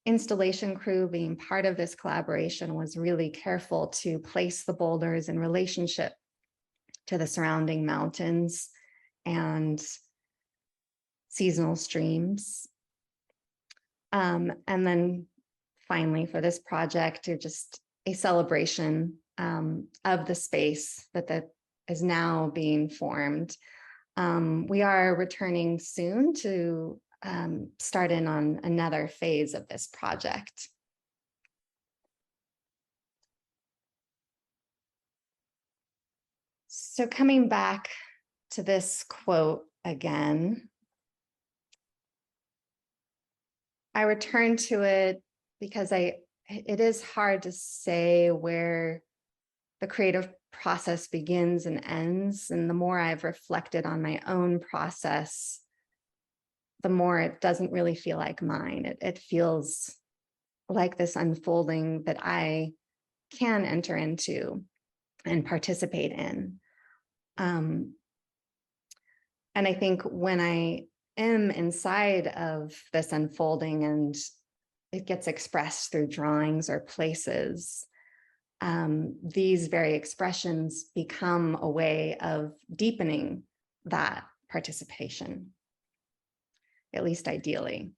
installation crew, being part of this collaboration, was really careful to place the boulders in relationship to the surrounding mountains and seasonal streams. And then finally, for this project, just a celebration of the space that is now being formed. We are returning soon to start in on another phase of this project. So coming back to this quote again, I return to it because it is hard to say where the creative process begins and ends. And the more I've reflected on my own process, the more it doesn't really feel like mine. It feels like this unfolding that I can enter into and participate in. And I think when I am inside of this unfolding and it gets expressed through drawings or places, these very expressions become a way of deepening that participation, at least ideally.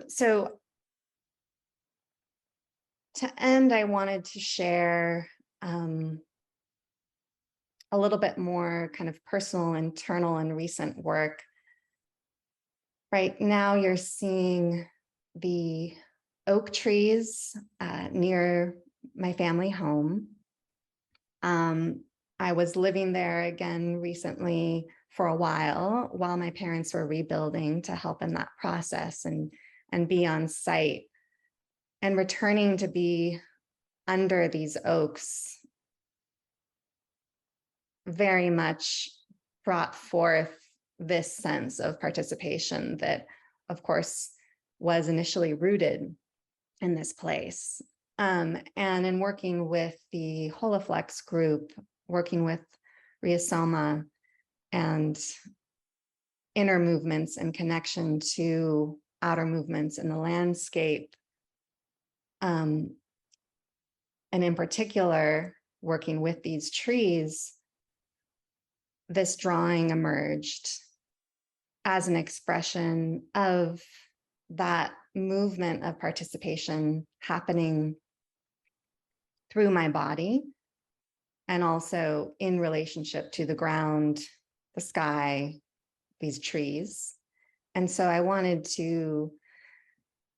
So to end, I wanted to share a little bit more kind of personal, internal, and recent work. Right now, you're seeing the oak trees near my family home. I was living there again recently for a while my parents were rebuilding, to help in that process and be on site. And returning to be under these oaks very much brought forth this sense of participation that, of course, was initially rooted in this place. And in working with the Holoflex group, working with Riosoma and inner movements and connection to outer movements in the landscape, and in particular, working with these trees, this drawing emerged as an expression of that movement of participation happening through my body and also in relationship to the ground, the sky, these trees. And so I wanted to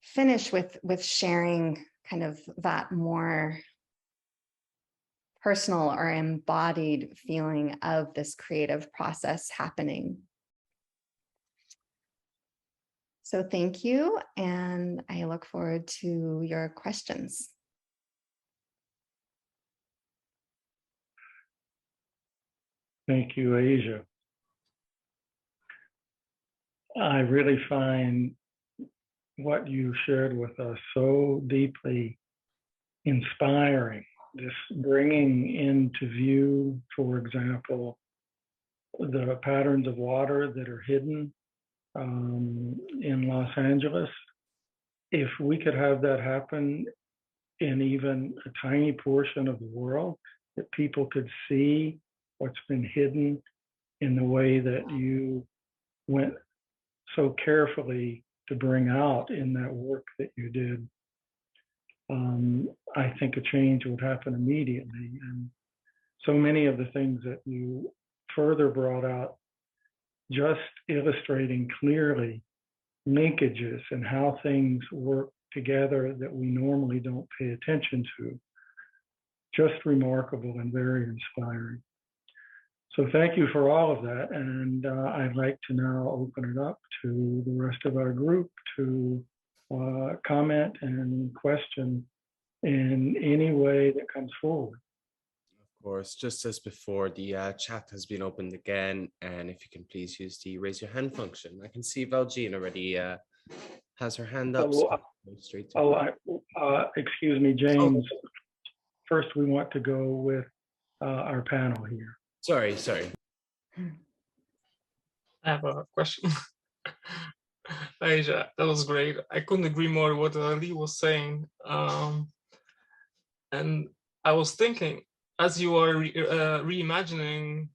finish with sharing kind of that more personal or embodied feeling of this creative process happening. So thank you, and I look forward to your questions. Thank you, Asia. I really find what you shared with us so deeply inspiring. This bringing into view, for example, the patterns of water that are hidden in Los Angeles. If we could have that happen in even a tiny portion of the world, that people could see what's been hidden in the way that you went so carefully to bring out in that work that you did, I think a change would happen immediately. And so many of the things that you further brought out, just illustrating clearly linkages and how things work together that we normally don't pay attention to, just remarkable and very inspiring. So thank you for all of that. And I'd like to now open it up to the rest of our group to comment and question in any way that comes forward. Of course, just as before, the chat has been opened again. And if you can please use the raise your hand function. I can see Valjean already has her hand up. Excuse me, James. First, we want to go with our panel here. Sorry. I have a question. Asia, that was great. I couldn't agree more with what Lee was saying. And I was thinking, as you are reimagining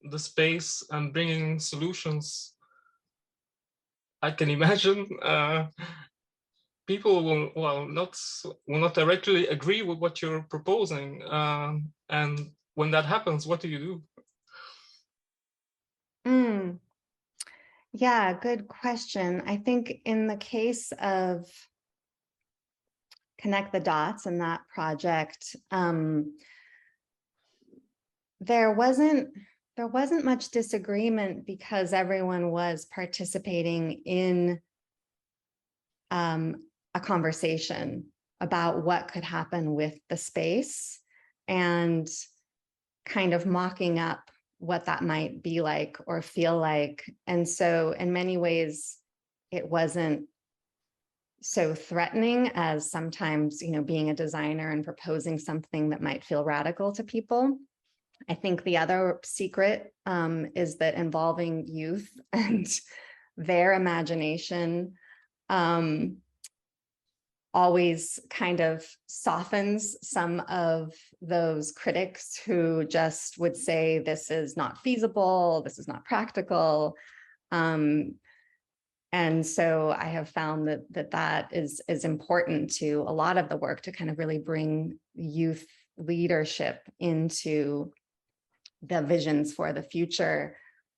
the space and bringing solutions, I can imagine people will not directly agree with what you're proposing. And when that happens, what do you do? Yeah, good question. I think in the case of Connect the Dots and that project, there wasn't much disagreement because everyone was participating in a conversation about what could happen with the space and kind of mocking up what that might be like or feel like. And so in many ways, it wasn't so threatening as sometimes, being a designer and proposing something that might feel radical to people. I think the other secret is that involving youth and their imagination always kind of softens some of those critics who just would say, this is not feasible, this is not practical. And so I have found that is important to a lot of the work to kind of really bring youth leadership into the visions for the future,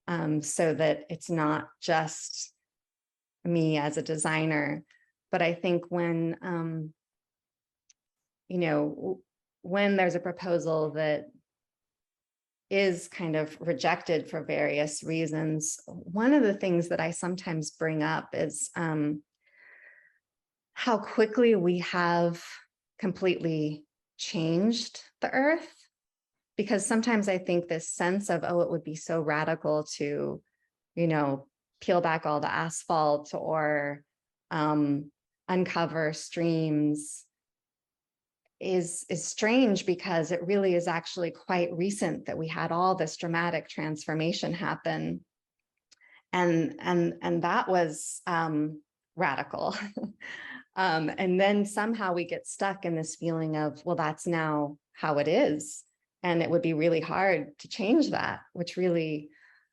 so that it's not just me as a designer. But I think when, when there's a proposal that is kind of rejected for various reasons, one of the things that I sometimes bring up is how quickly we have completely changed the earth. Because sometimes I think this sense of, it would be so radical to, peel back all the asphalt or uncover streams is strange, because it really is actually quite recent that we had all this dramatic transformation happen. And that was radical. And then somehow we get stuck in this feeling of, well, that's now how it is. And it would be really hard to change that, which really,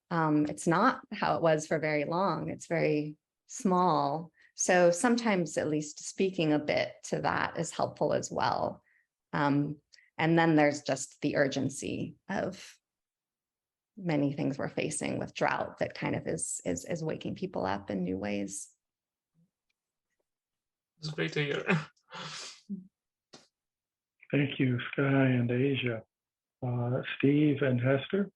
it's not how it was for very long. It's very small. So sometimes at least speaking a bit to that is helpful as well. And then there's just the urgency of many things we're facing with drought that kind of is waking people up in new ways. It's great to hear. Thank you, Sky and Asia. Steve and Hester.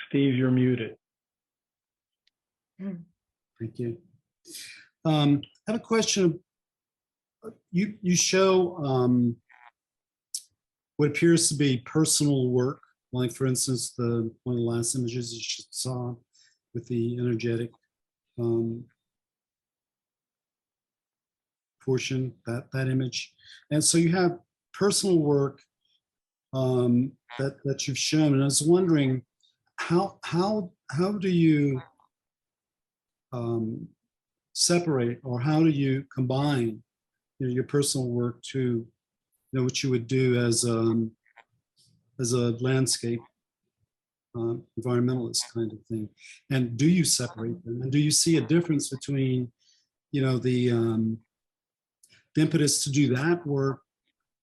Steve, you're muted. Thank you. I have a question. You show what appears to be personal work, like for instance, one of the last images you saw with the energetic portion, that image. And so you have personal work that you've shown. And I was wondering, how do you separate, or how do you combine your personal work to what you would do as a landscape environmentalist kind of thing? And do you separate them? And do you see a difference between the impetus to do that or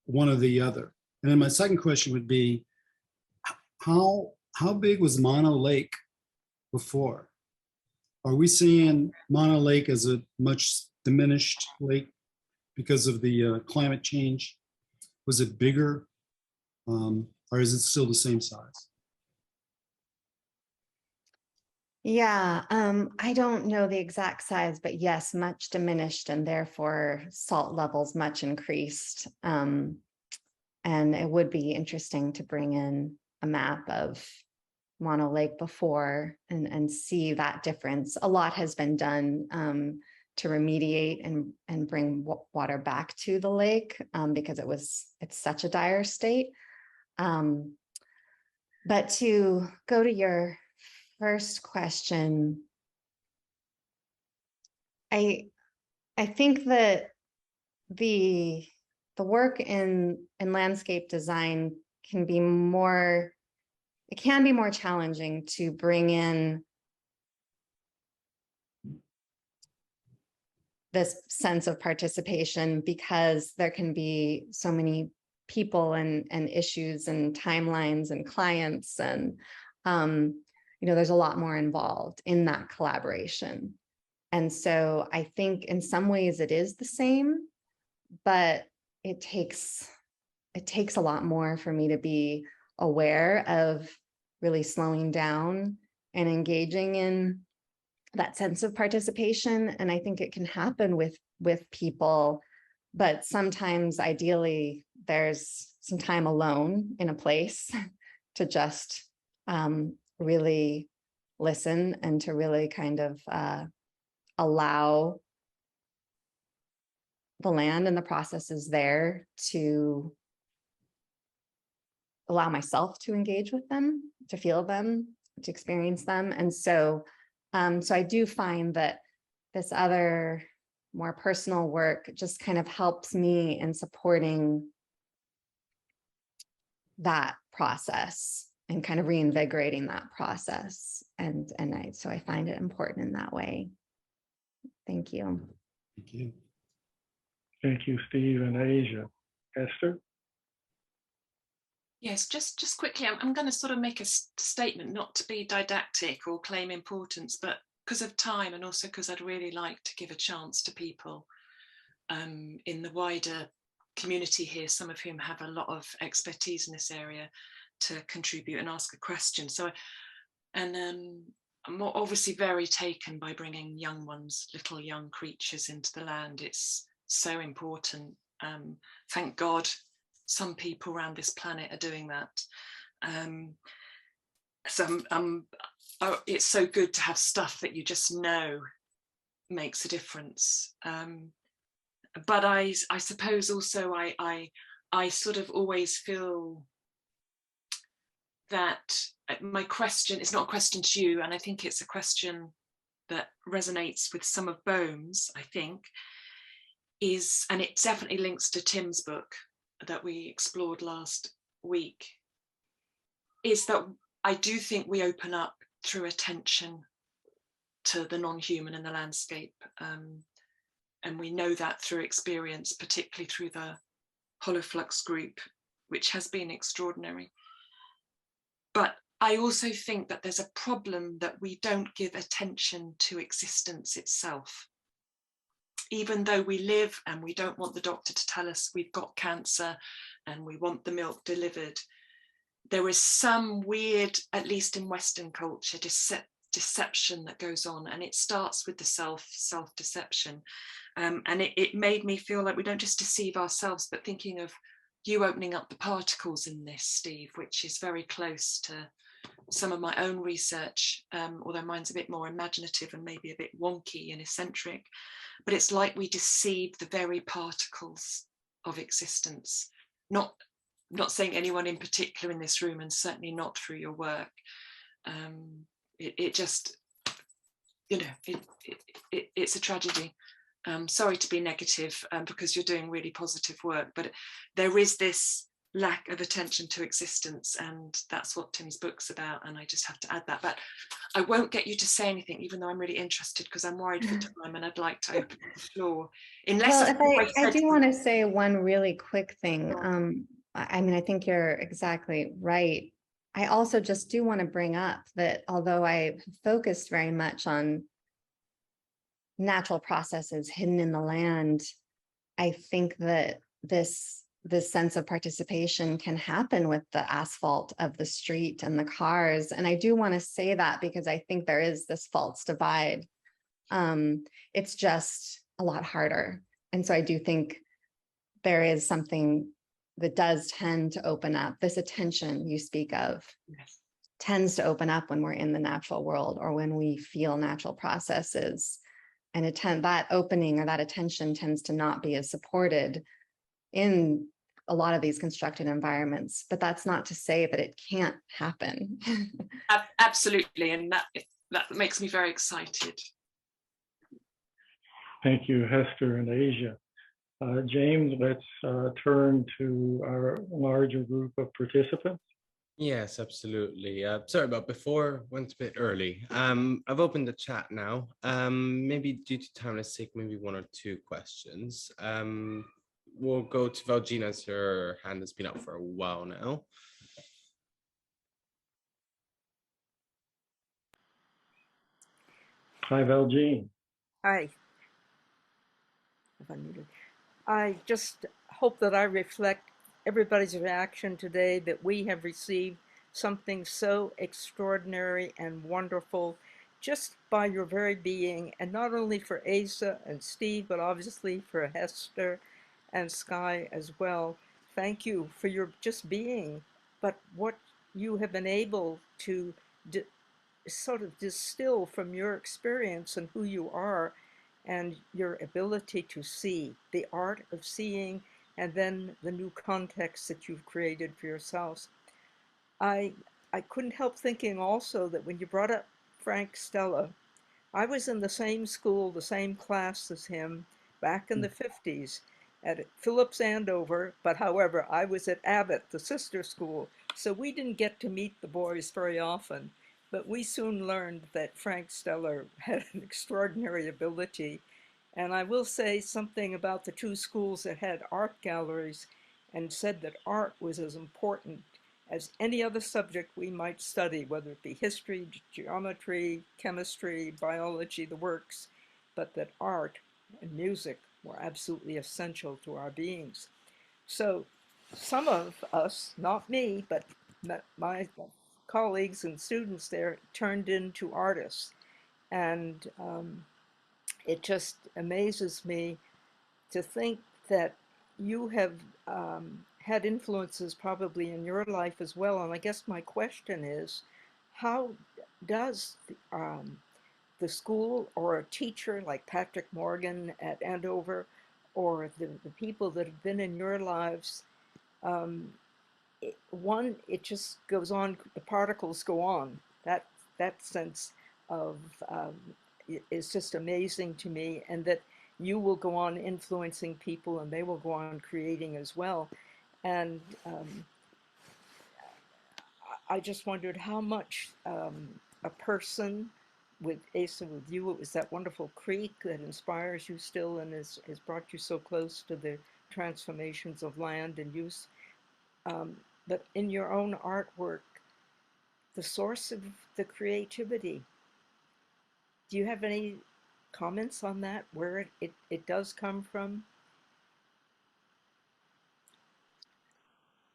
one or the other? And then my second question would be, how big was Mono Lake before? Are we seeing Mono Lake as a much diminished lake because of the climate change? Was it bigger, or is it still the same size? Yeah, I don't know the exact size, but yes, much diminished, and therefore salt levels much increased. And it would be interesting to bring in a map of Mono Lake before and see that difference. A lot has been done to remediate and bring water back to the lake because it's such a dire state. But to go to your first question, I think that the work in landscape design can be more challenging to bring in this sense of participation, because there can be so many people and issues and timelines and clients, and there's a lot more involved in that collaboration. And so I think in some ways it is the same, but it takes a lot more for me to be aware of really slowing down and engaging in that sense of participation. And I think it can happen with people, but sometimes ideally there's some time alone in a place to just really listen and to really kind of allow the land and the processes there to allow myself to engage with them, to feel them, to experience them. And so I do find that this other more personal work just kind of helps me in supporting that process and kind of reinvigorating that process. So I find it important in that way. Thank you. Thank you. Thank you, Steve and Asia. Hester? Yes, just quickly, I'm going to sort of make a statement, not to be didactic or claim importance, but because of time, and also because I'd really like to give a chance to people in the wider community here, some of whom have a lot of expertise in this area, to contribute and ask a question. So, and I'm obviously very taken by bringing young ones, little young creatures into the land. It's so important. Thank God some people around this planet are doing that. It's so good to have stuff that you just know makes a difference. But I suppose also I sort of always feel that my question is not a question to you, and I think it's a question that resonates with some of Bohm's, I think, and it definitely links to Tim's book that we explored last week, is that I do think we open up through attention to the non-human in the landscape. And we know that through experience, particularly through the Holoflux group, which has been extraordinary. But I also think that there's a problem that we don't give attention to existence itself. Even though we live and we don't want the doctor to tell us we've got cancer and we want the milk delivered, there is some weird, at least in Western culture, deception that goes on, and it starts with the self-deception. And it made me feel like we don't just deceive ourselves, but thinking of you opening up the particles in this, Steve, which is very close to some of my own research, although mine's a bit more imaginative and maybe a bit wonky and eccentric, but it's like we deceive the very particles of existence. Not saying anyone in particular in this room, and certainly not through your work. It just, you know, it's a tragedy. Sorry to be negative, because you're doing really positive work, but there is this lack of attention to existence, and that's what Tim's book's about, and I just have to add that. But I won't get you to say anything, even though I'm really interested, because I'm worried for time and I'd like to open the floor. Unless well, I do want to say one really quick thing. I mean, I think you're exactly right. I also just do want to bring up that although I focused very much on natural processes hidden in the land, I think that this sense of participation can happen with the asphalt of the street and the cars. And I do want to say that because I think there is this false divide. It's just a lot harder. And so I do think there is something that does tend to open up. This attention you speak of tends to open up when we're in the natural world or when we feel natural processes. And that opening or that attention tends to not be as supported in a lot of these constructed environments, but that's not to say that it can't happen. Absolutely, and that makes me very excited. Thank you, Hester and Asia. James, let's turn to our larger group of participants. Yes, absolutely. Sorry about before, went a bit early. I've opened the chat now. Maybe due to timeless sake, maybe one or two questions. We'll go to Valgina, as her hand has been up for a while now. Hi, Valgina. Hi. I just hope that I reflect everybody's reaction today, that we have received something so extraordinary and wonderful just by your very being, and not only for Asa and Steve, but obviously for Hester and Sky as well. Thank you for your just being, but what you have been able to sort of distill from your experience and who you are, and your ability to see, the art of seeing, and then the new context that you've created for yourselves. I couldn't help thinking also that when you brought up Frank Stella, I was in the same school, the same class as him back in the 50s at Phillips Andover, but however, I was at Abbott, the sister school, so we didn't get to meet the boys very often, but we soon learned that Frank Stella had an extraordinary ability. And I will say something about the two schools that had art galleries, and said that art was as important as any other subject we might study, whether it be history, geometry, chemistry, biology, the works, but that art and music were absolutely essential to our beings. So some of us, not me, but my colleagues and students there, turned into artists. And it just amazes me to think that you have had influences probably in your life as well. And I guess my question is, how does the school or a teacher like Patrick Morgan at Andover, or the people that have been in your lives, it just goes on, the particles go on. That sense of is just amazing to me, and that you will go on influencing people and they will go on creating as well. And I just wondered how much a person with Asa, with you, it was that wonderful creek that inspires you still and has brought you so close to the transformations of land and use. But in your own artwork, the source of the creativity, do you have any comments on that, where it does come from?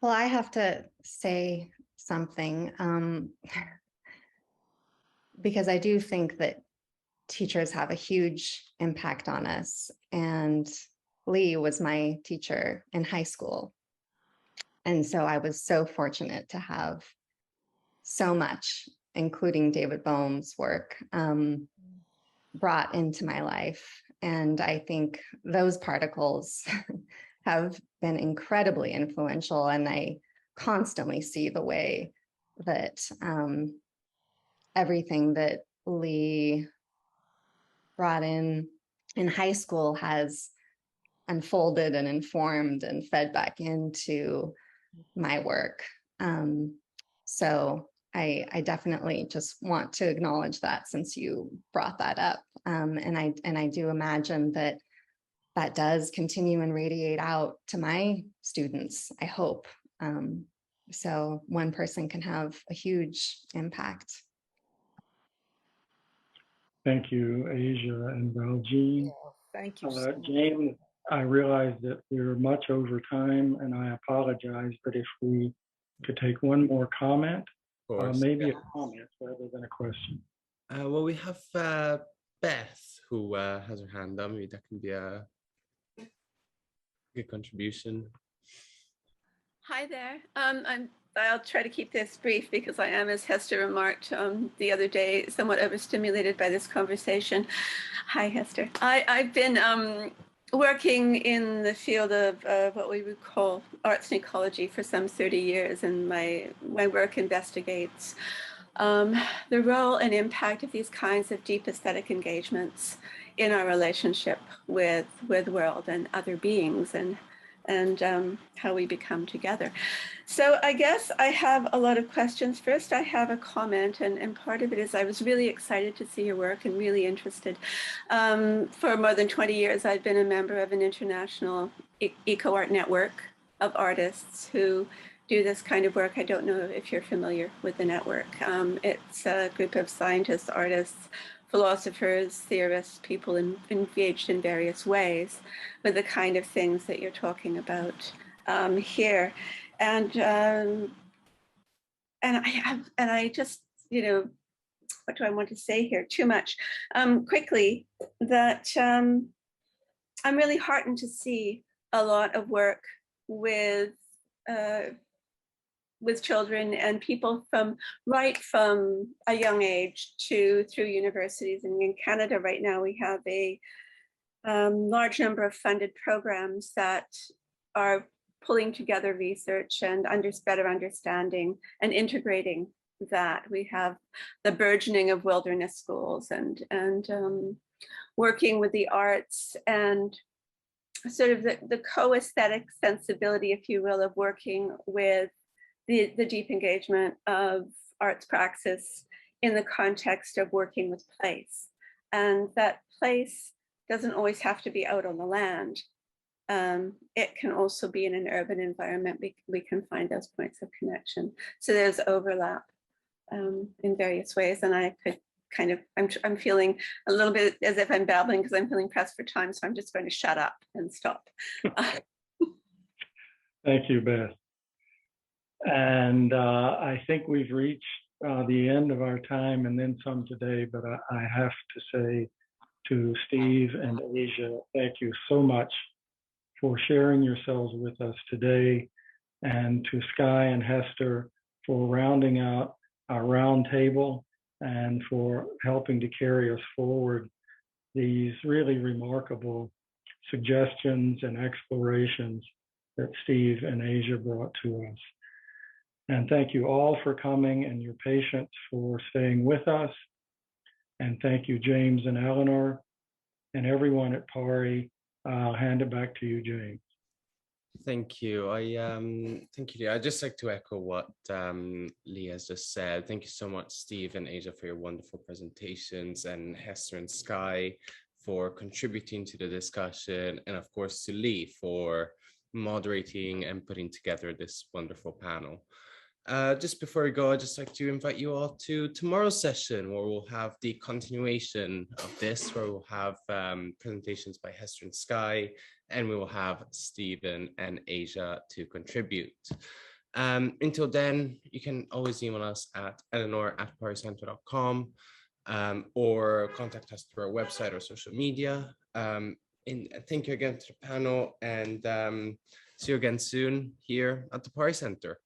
Well, I have to say something, because I do think that teachers have a huge impact on us. And Lee was my teacher in high school. And so I was so fortunate to have so much, including David Bohm's work, brought into my life. And I think those particles have been incredibly influential. And I constantly see the way that everything that Lee brought in high school has unfolded and informed and fed back into my work. So I definitely just want to acknowledge that, since you brought that up. And I do imagine that that does continue and radiate out to my students, I hope. So one person can have a huge impact. Thank you, Asia and Valjean. Thank you so much. James, I realize that we're much over time, and I apologize, but if we could take one more comment, maybe a comment rather than a question. Well, we have Beth, who has her hand up. Maybe that can be a good contribution. Hi there. I'll try to keep this brief because I am, as Hester remarked the other day, somewhat overstimulated by this conversation. Hi, Hester. I've been working in the field of what we would call arts and ecology for some 30 years, and my work investigates the role and impact of these kinds of deep aesthetic engagements in our relationship with world and other beings, and how we become together. So I guess I have a lot of questions. First, I have a comment, and part of it is I was really excited to see your work and really interested. For more than 20 years, I've been a member of an international eco-art network of artists who do this kind of work. I don't know if you're familiar with the network. It's a group of scientists, artists, philosophers, theorists, people engaged in various ways with the kind of things that you're talking about here. And I just, what do I want to say here? Too much. Quickly, that I'm really heartened to see a lot of work with children and people right from a young age through universities. And in Canada right now, we have a large number of funded programs that are pulling together research and better understanding and integrating that. We have the burgeoning of wilderness schools and working with the arts and sort of the co-aesthetic sensibility, if you will, of working with the deep engagement of arts praxis in the context of working with place. And that place doesn't always have to be out on the land. It can also be in an urban environment. We can find those points of connection. So there's overlap in various ways. And I could I'm feeling a little bit as if I'm babbling because I'm feeling pressed for time. So I'm just going to shut up and stop. Thank you, Beth. And I think we've reached the end of our time and then some today, but I have to say to Steve and Asia, thank you so much for sharing yourselves with us today, and to Sky and Hester for rounding out our round table and for helping to carry us forward these really remarkable suggestions and explorations that Steve and Asia brought to us. And thank you all for coming and your patience for staying with us. And thank you, James and Eleanor, and everyone at PARI. I'll hand it back to you, James. Thank you. Thank you, Lee. I'd just like to echo what Lee has just said. Thank you so much, Steve and Asia, for your wonderful presentations, and Hester and Sky for contributing to the discussion, and of course to Lee for moderating and putting together this wonderful panel. Just before we go, I'd just like to invite you all to tomorrow's session, where we'll have the continuation of this, where we'll have presentations by Hester and Sky, and we will have Stephen and Asia to contribute. Until then, you can always email us at eleanor@paricenter.com or contact us through our website or social media. Thank you again to the panel, and see you again soon here at the PARI Center.